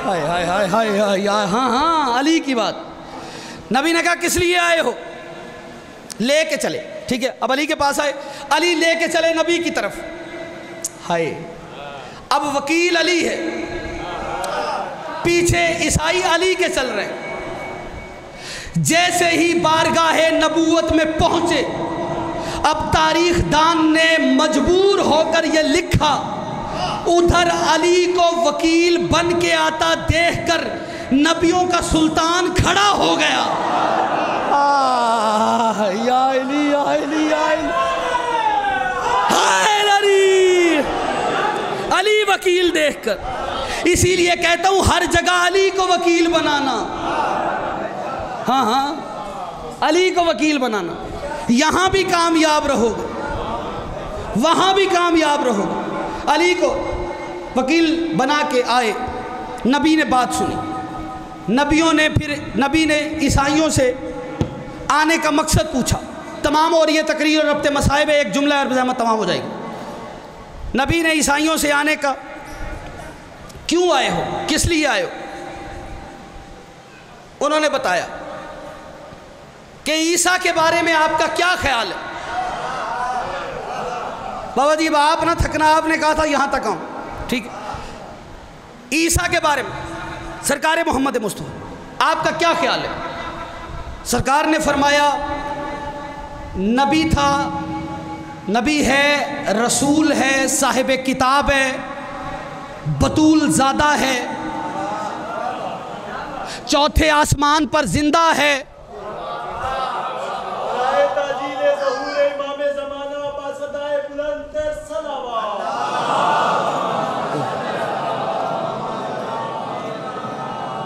ہائے ہائے ہائے ہائے ہائے، ہاں ہاں علی کی بات۔ نبی نے کہا کس لیے آئے ہو؟ لے کے چلے، ٹھیک ہے اب علی کے پاس آئے، علی لے کے چلے نبی کی طرف۔ ہائے اب وکیل علی ہے، پیچھے عیسائی علی کے چل رہے ہیں۔ جیسے ہی بارگاہ نبوت میں پہنچے، اب تاریخ دان نے مجبور ہو کر یہ لکھا، ادھر علی کو وکیل بن کے آتا دیکھ کر نبیوں کا سلطان کھڑا ہو گیا۔ دیکھ کر. اسی لیے کہتا ہوں ہر جگہ علی کو وکیل بنانا. ہاں ہاں علی کو وکیل بنانا. یہاں بھی کامیاب رہو گے, وہاں بھی کامیاب رہو گے. علی کو وکیل بنا کے آئے, نبی نے بات سنی. نبی نے عیسائیوں سے آنے کا مقصد پوچھا. تمام اور یہ تقریر اور ربط مصائب ایک جملہ عرض احمد تمام ہو جائے گی. نبی نے عیسائیوں سے آنے کا کیوں آئے ہو, کس لیے آئے ہو, انہوں نے بتایا کہ عیسیٰ کے بارے میں آپ کا کیا خیال ہے. بابا جی آپ نہ تھکنا, آپ نے کہا تھا یہاں تک آؤں, ٹھیک ہے. عیسیٰ کے بارے میں سرکار محمد مصطفیٰ آپ کا کیا خیال ہے. سرکار نے فرمایا نبی تھا, نبی ہے, رسول ہے, صاحب کتاب ہے, بطول زادہ ہے, چوتھے آسمان پر زندہ ہے.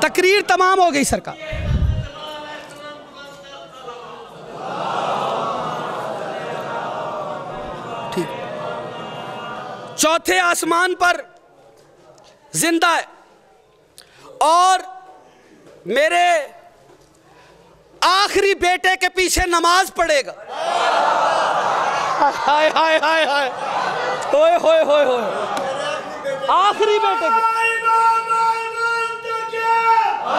تقریر تمام ہو گئی سرکار. ٹھیک, چوتھے آسمان پر زندہ ہے اور میرے آخری بیٹے کے پیچھے نماز پڑھے گا. ہائے ہائے ہائے ہائے, ہوئے ہوئے ہوئے ہوئے, آخری بیٹے کے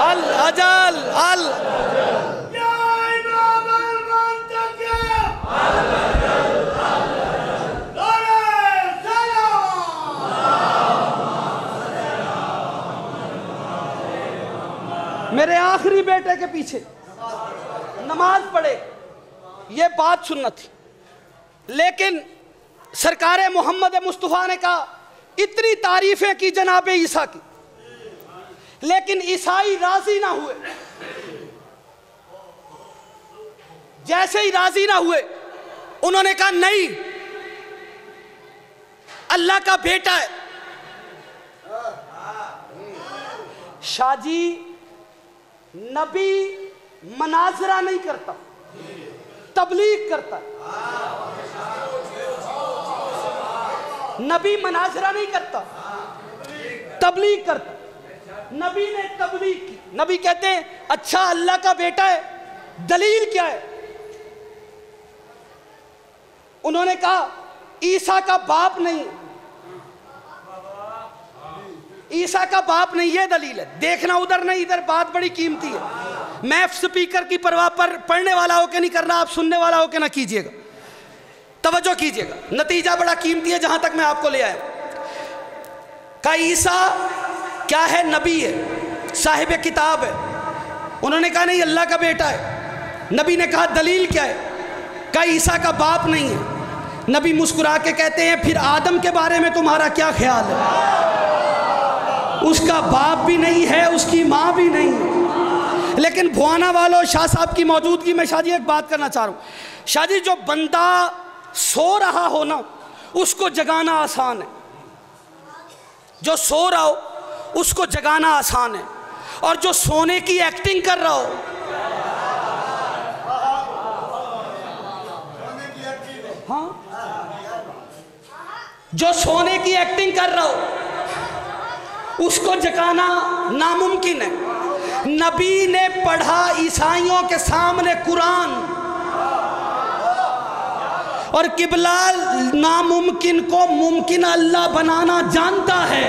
الجل میرے آخری بیٹے کے پیچھے نماز پڑھے. یہ بات سننا تھی, لیکن سرکار محمد مصطفیٰ نے کہا اتنی تعریفیں کی جناب عیسیٰ کی, لیکن عیسائی راضی نہ ہوئے. جیسے ہی راضی نہ ہوئے انہوں نے کہا نہیں, اللہ کا بیٹا ہے. شاہ جی نبی مناظرہ نہیں کرتا, تبلیغ کرتا ہے. نبی مناظرہ نہیں کرتا, تبلیغ کرتا. نبی نے تبلیغ کی. نبی کہتے ہیں اچھا اللہ کا بیٹا ہے, دلیل کیا ہے. انہوں نے کہا عیسیٰ کا باپ نہیں, عیسیٰ کا باپ نہیں, یہ دلیل ہے. دیکھنا ادھر نہیں, ادھر بات بڑی قیمتی ہے. میں سپیکر کی پرواہ پر پڑھنے والا ہو کے نہیں کرنا, آپ سننے والا ہو کے نہ کیجئے گا, توجہ کیجئے گا. نتیجہ بڑا قیمتی ہے جہاں تک میں آپ کو لے آیا. کہا عیسیٰ کیا ہے, نبی ہے, صاحب کتاب ہے. انہوں نے کہا نہیں اللہ کا بیٹا ہے. نبی نے کہا دلیل کیا ہے. کہا عیسیٰ کا باپ نہیں ہے. نبی مسکرا کے کہتے ہیں پھر آدم کے بارے میں تمہارا کیا خیال ہے. اس کا باپ بھی نہیں ہے, اس کی ماں بھی نہیں ہے. لیکن بھوانا والوں, شاہ صاحب کی موجودگی میں شاہ جی ایک بات کرنا چاہ رہا ہوں. شاہ جی جو بندہ سو رہا ہو نا اس کو جگانا آسان ہے, جو سو رہا ہو اس کو جگانا آسان ہے, اور جو سونے کی ایکٹنگ کر رہا ہو, ہاں جو سونے کی ایکٹنگ کر رہا ہو اس کو جگانا ناممکن ہے. نبی نے پڑھا عیسائیوں کے سامنے قرآن, اور قبلہ ناممکن کو ممکن اللہ بنانا جانتا ہے.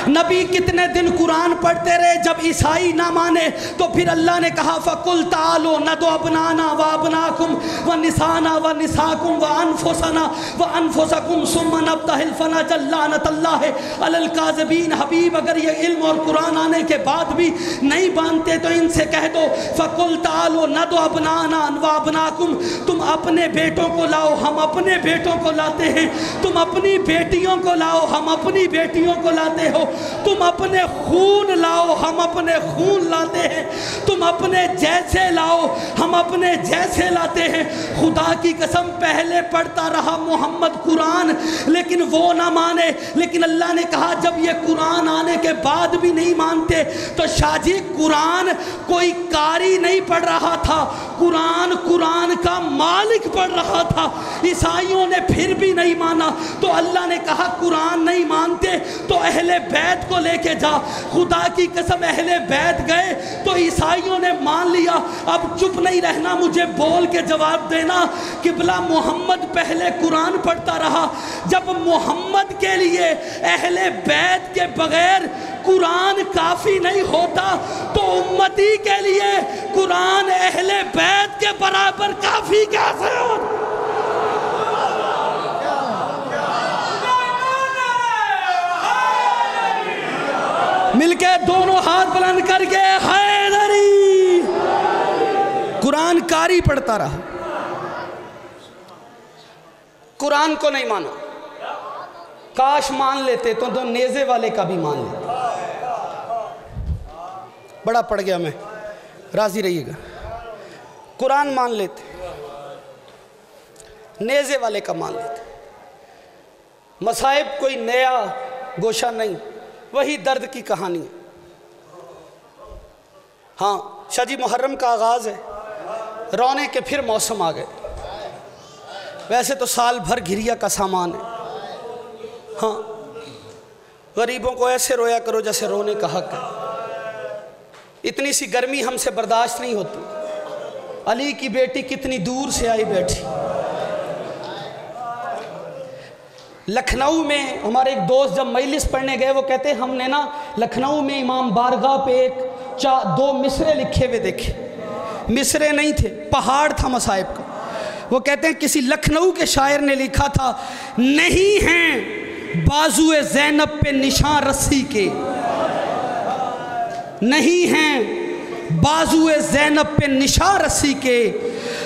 نبی کتنے دن قرآن پڑھتے رہے, جب عیسائی نہ مانے تو پھر اللہ نے کہا فَقُلْ تَعَالُوا نَدْعُ أَبْنَاءَنَا وَأَبْنَاءَكُمْ وَنِسَاءَنَا وَنِسَاءَكُمْ وَأَنفُسَنَا وَأَنفُسَكُمْ ثُمَّ نَبْتَهِلْ فَنَجْعَلْ لَعْنَةَ اللَّهِ عَلَى الْكَاذِبِينَ. حبیب اگر یہ علم اور قرآن آنے کے بعد بھی نہیں مانتے تو ان سے کہہ دو فَقُلْ تَعَالُوا نَدْعُ أَبْنَاءَنَا وَأَبْنَاءَكُمْ, تم اپنے بیٹوں کو لاؤ, ہم اپنے بیٹوں کو لاتے ہیں. تم اپنی بیٹیوں کو لاؤ, ہم اپنی بیٹیوں کو لاتے ہو. تم اپنے خون لاؤ ہم اپنے خون لاتے ہیں، تم اپنے جیسے لاؤ ہم اپنے جیسے لاتے ہیں۔ خدا کی قسم پہلے پڑھتا رہا محمد قرآن لیکن وہ نہ مانے، لیکن اللہ نے کہا جب یہ قرآن آنے کے بعد بھی نہیں مانتے تو شاہ جی قرآن کوئی قاری نہیں پڑھ رہا تھا، قرآن کا مالک پڑھ رہا تھا۔ عیسائیوں نے پھر بھی نہیں مانا تو اللہ نے کہا قرآن نہیں مانتے تو اہل بیت کو لے کے جا۔ خدا کی قسم اہل بیت گئے تو عیسائیوں نے مان لیا۔ اب چپ نہیں رہنا، مجھے بول کے جواب دینا۔ قبلہ محمد پہلے قرآن پڑھتا رہا، جب محمد کے لیے اہل بیت کے بغیر قرآن کافی نہیں ہوتا تو امتی کے لیے قرآن اہل بیت کے برابر کافی کیسے ہوتا؟ مل کے دونوں ہاتھ بلند کر کے حیدری۔ قرآن قاری پڑھتا رہا، قرآن کو نہیں مانا۔ کاش مان لیتے تو نیزے والے کا بھی مان لیتے۔ بڑا پڑ گیا میں، راضی رہیے گا۔ قرآن مان لیتے، نیزے والے کا مان لیتے۔ مصائب کوئی نیا گوشہ نہیں، وہی درد کی کہانی ہے۔ ہاں شاہ جی محرم کا آغاز ہے، رونے کے پھر موسم آ گئے۔ ویسے تو سال بھر گھریا کا سامان ہے۔ ہاں غریبوں کو ایسے رویا کرو جیسے رونے کا حق ہے۔ اتنی سی گرمی ہم سے برداشت نہیں ہوتی۔ علی کی بیٹی کتنی دور سے آئی بیٹھی۔ لکھنؤ میں ہمارے ایک دوست جب مجلس پڑھنے گئے وہ کہتے ہم نے نا لکھنؤ میں امام بارگاہ پہ دو مصرے لکھے ہوئے دیکھے۔ مصرے نہیں تھے، پہاڑ تھا مصائب کا۔ وہ کہتے ہیں کسی لکھنؤ کے شاعر نے لکھا تھا، نہیں ہیں بازو زینب پہ نشان رسی کے، نہیں ہیں بازو زینب پہ نشان رسی کے،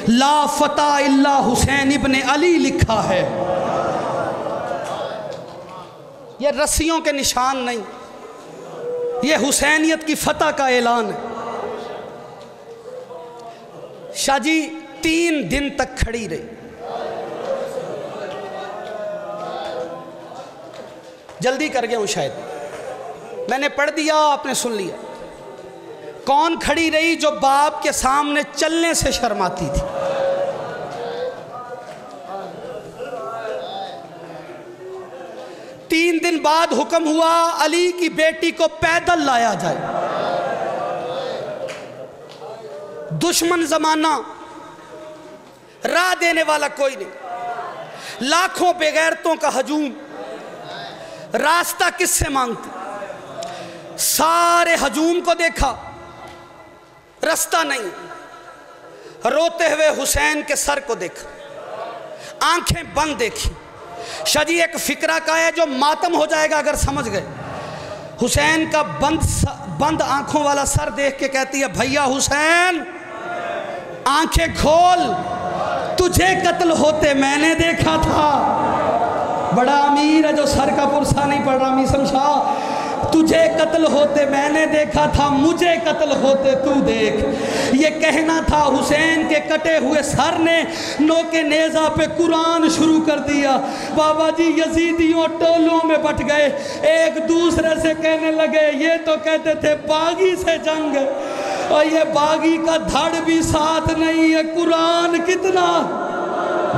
لا فتح الا حسین ابن علی لکھا ہے۔ یہ رسیوں کے نشان نہیں، یہ حسینیت کی فتح کا اعلان ہے۔ شاہ جی 3 دن تک کھڑی رہی۔ جلدی کر گیا ہوں شاید، میں نے پڑھ دیا آپ نے سن لیا۔ کون کھڑی رہی؟ جو باپ کے سامنے چلنے سے شرماتی تھی۔ تین دن بعد حکم ہوا علی کی بیٹی کو پیدل لایا جائے۔ دشمن زمانہ، راہ دینے والا کوئی نہیں، لاکھوں بے غیرتوں کا ہجوم، راستہ کس سے مانگتے؟ سارے ہجوم کو دیکھا، راستہ نہیں، روتے ہوئے حسین کے سر کو دیکھا، آنکھیں بند دیکھی۔ شاہ جی ایک فکرہ کا ہے جو ماتم ہو جائے گا اگر سمجھ گئے۔ حسین کا بند آنکھوں والا سر دیکھ کے کہتی ہے بھیا حسین آنکھیں کھول، تجھے قتل ہوتے میں نے دیکھا تھا۔ بڑا امیر ہے جو سر کا پرسہ نہیں پڑھ رہا میسم شاہ۔ تجھے قتل ہوتے میں نے دیکھا تھا، مجھے قتل ہوتے تو دیکھ۔ یہ کہنا تھا حسین کے کٹے ہوئے سر نے نوکے نیزہ پہ قرآن شروع کر دیا۔ بابا جی یزیدیوں ٹولوں میں بٹ گئے، ایک دوسرے سے کہنے لگے یہ تو کہتے تھے باغی سے جنگ، اور یہ باغی کا دھڑ بھی ساتھ نہیں ہے، قرآن کتنا۔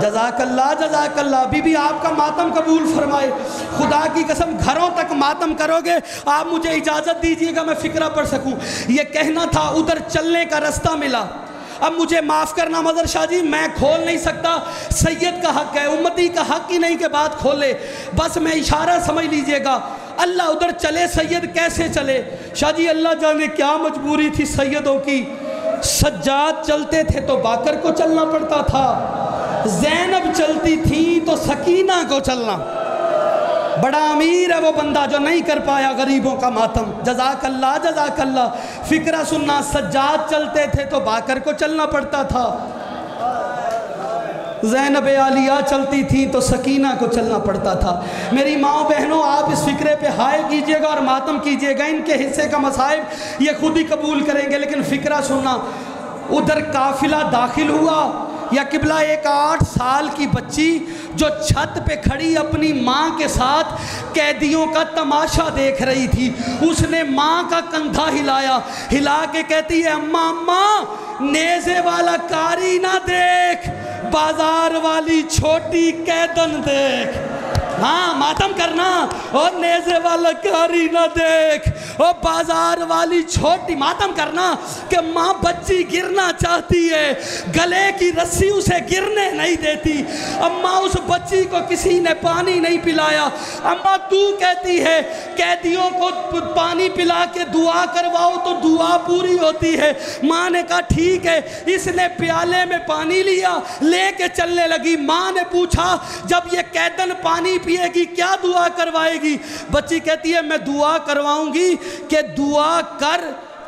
جزاک اللہ بی بی آپ کا ماتم قبول فرمائے۔ خدا کی قسم گھروں تک ماتم کرو گے، آپ مجھے اجازت دیجئے گا میں فکرہ پڑھ سکوں۔ یہ کہنا تھا ادھر چلنے کا راستہ ملا۔ اب مجھے معاف کرنا مظہر شاہ جی، میں کھول نہیں سکتا، سید کا حق ہے، امتی کا حق ہی نہیں کہ بات کھولے، بس میں اشارہ سمجھ لیجئے گا۔ اللہ ادھر چلے، سید کیسے چلے؟ شاہ جی اللہ جانے کیا مجبوری تھی سیدوں کی۔ سجاد چلتے تھے تو باقر کو چلنا پڑتا تھا، زینب چلتی تھی تو سکینہ کو چلنا۔ بڑا امیر ہے وہ بندہ جو نہیں کر پایا غریبوں کا ماتم۔ جزاک اللہ۔ فکرہ سننا، سجاد چلتے تھے تو باقر کو چلنا پڑتا تھا۔ زینب عالیہ چلتی تھی تو سکینہ کو چلنا پڑتا تھا۔ میری ماں بہنوں، آپ اس فکرے پہ ہائے کیجئے گا اور ماتم کیجئے گا، ان کے حصے کا مصائب یہ خود ہی قبول کریں گے، لیکن فکرہ سننا۔ ادھر قافلہ داخل ہوا، یا قبلہ ایک 8 سال کی بچی جو چھت پہ کھڑی اپنی ماں کے ساتھ قیدیوں کا تماشا دیکھ رہی تھی، اس نے ماں کا کندھا ہلایا، ہلا کے کہتی ہے اماں اماں نیزے والا کاری نہ دیکھ، بازار والی چھوٹی قیدن دیکھ۔ ہاں ماتم کرنا، اور نیزے والا کاری نہ دیکھ، اور بازار والی چھوٹی، ماتم کرنا کہ ماں بچی گرنا چاہتی ہے، گلے کی رسی اسے گرنے نہیں دیتی۔ اماں اس بچی کو کسی نے پانی نہیں پلایا، اماں تو کہتی ہے قیدیوں کو پانی پلا کے دعا کرواؤ تو دعا پوری ہوتی ہے۔ ماں نے کہا ٹھیک ہے، اس نے پیالے میں پانی لیا، لے کے چلنے لگی۔ ماں نے پوچھا جب یہ قیدن پانی پیے گی کیا دعا کروائے گی؟ بچی کہتی ہے میں دعا کرواؤں گی کہ دعا کر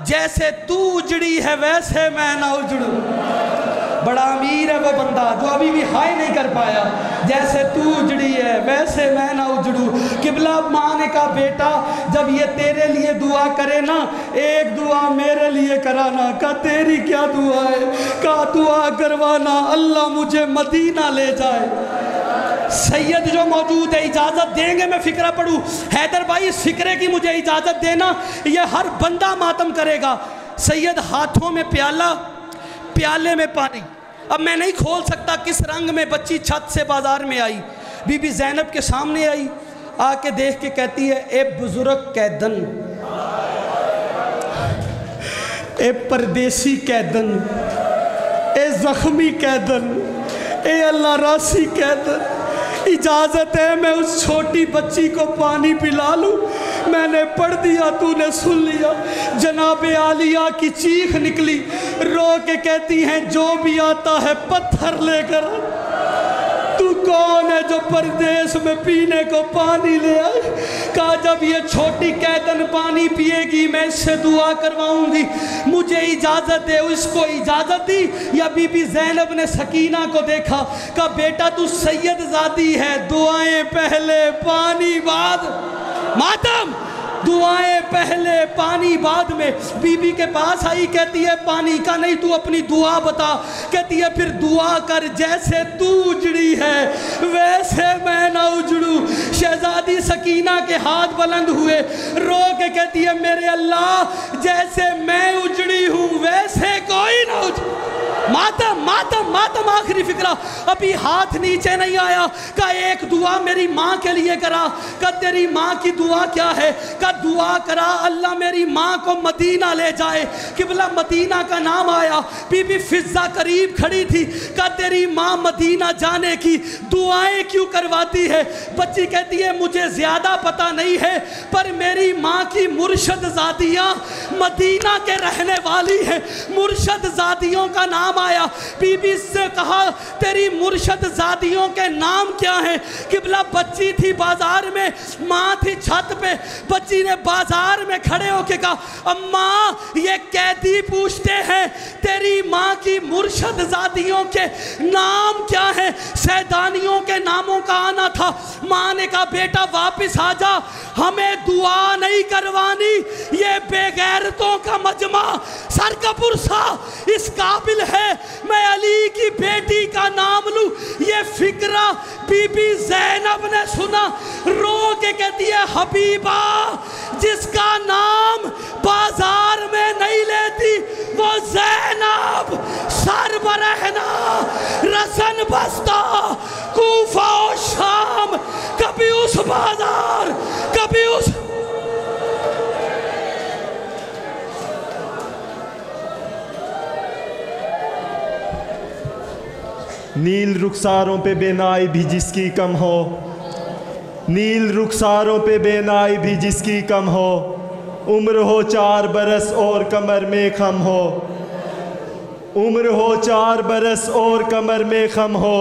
جیسے تو اجڑی ہے ویسے میں نہ اجڑوں۔ بڑا امیر ہے وہ بندہ جو ابھی بھی ہائے نہیں کر پایا، جیسے تو اجڑی ہے ویسے میں نہ اجڑوں۔ قبلہ ماں نے کہا بیٹا جب یہ تیرے لیے دعا کرے نا، ایک دعا میرے لیے کرانا۔ کہا تیری کیا دعا ہے؟ کہا دعا کروانا اللہ مجھے مدینہ لے جائے۔ سید جو موجود ہے اجازت دیں گے میں فکرہ پڑھوں؟ حیدر بھائی اس فکرے کی مجھے اجازت دینا، یہ ہر بندہ ماتم کرے گا۔ سید ہاتھوں میں پیالہ، پیالے میں پانی۔ اب میں نہیں کھول سکتا کس رنگ میں بچی چھت سے بازار میں آئی، بی بی زینب کے سامنے آئی، آ کے دیکھ کے کہتی ہے اے بزرگ قیدن، اے پردیسی قیدن، اے زخمی قیدن، اے اللہ راسی قیدن، اجازت ہے میں اس چھوٹی بچی کو پانی پلا لوں؟ میں نے پڑھ دیا تو نے سن لیا۔ جناب عالیہ کی چیخ نکلی، رو کے کہتی ہیں جو بھی آتا ہے پتھر لے کر۔ تو کون ہے جو پردیس میں پینے کو پانی لے آئے؟ کہا جب یہ چھوٹی قیدن پانی پیے گی میں اس سے دعا کرواؤں گی، مجھے اجازت دے۔ اس کو اجازت دی، یا بی بی زینب نے سکینہ کو دیکھا، کہا بیٹا تو سید زادی ہے، دعائیں پہلے پانی بعد۔ ماتم، دعائیں پہلے پانی بعد میں۔ بی بی کے پاس آئی، کہتی ہے پانی کا نہیں تو اپنی دعا بتا۔ کہتی ہے پھر دعا کر جیسے تو اجڑی ہے ویسے میں نہ اجڑوں۔ شہزادی سکینہ کے ہاتھ بلند ہوئے، رو کے کہتی ہے میرے اللہ جیسے میں اجڑی ہوں ویسے کوئی نہ اجڑے۔ ماتم ماتم ماتم، آخری فکرہ، ابھی ہاتھ نیچے نہیں آیا۔ کہا ایک دعا میری ماں کے لیے کرا۔ کہا تیری ماں کی دعا کیا ہے؟ کہا دعا کرا اللہ میری ماں کو مدینہ لے جائے۔ قبلہ مدینہ کا نام آیا، بی بی فضہ قریب کھڑی تھی۔ کہا تیری ماں مدینہ جانے کی دعائیں کیوں کرواتی ہے؟ بچی کہتی ہے مجھے زیادہ پتہ نہیں ہے، پر میری ماں کی مرشد زادیاں مدینہ کے رہنے والی ہیں، مرشد زادیوں کا نام آیا۔ بی بی سے کہا تیری مرشد زادیوں کے نام کیا ہیں؟ قبلہ بچی تھی بازار میں، ماں تھی چھت پہ۔ بچی نے بازار میں کھڑے ہو کے کہا اماں یہ قیدی پوچھتے ہیں تیری ماں کی مرشد زادیوں کے نام کیا ہیں؟ سیدانیوں کے ناموں کا آنا تھا۔ ماں نے کہا بیٹا واپس آ جا، ہمیں دعا نہیں کروانی، یہ بے غیرتوں کا مجمع سر کا پرسا اس قابل ہے میں علی کی بیٹی کا نام لوں۔ یہ فکرہ بی بی زینب نے سنا، رو کے کہتی ہے حبیبہ جس کا نام بازار میں نہیں لیتی وہ زینب، سر برہنہ رسن بستہ کوفہ و شام، کبھی اس بازار کبھی اس۔ نیل رخساروں پہ بے نائی بھی جس کی کم ہو، نیل رخساروں پہ بے نائی بھی جس کی کم ہو، عمر ہو 4 برس اور کمر میں خم ہو، عمر ہو 4 برس اور کمر میں خم ہو۔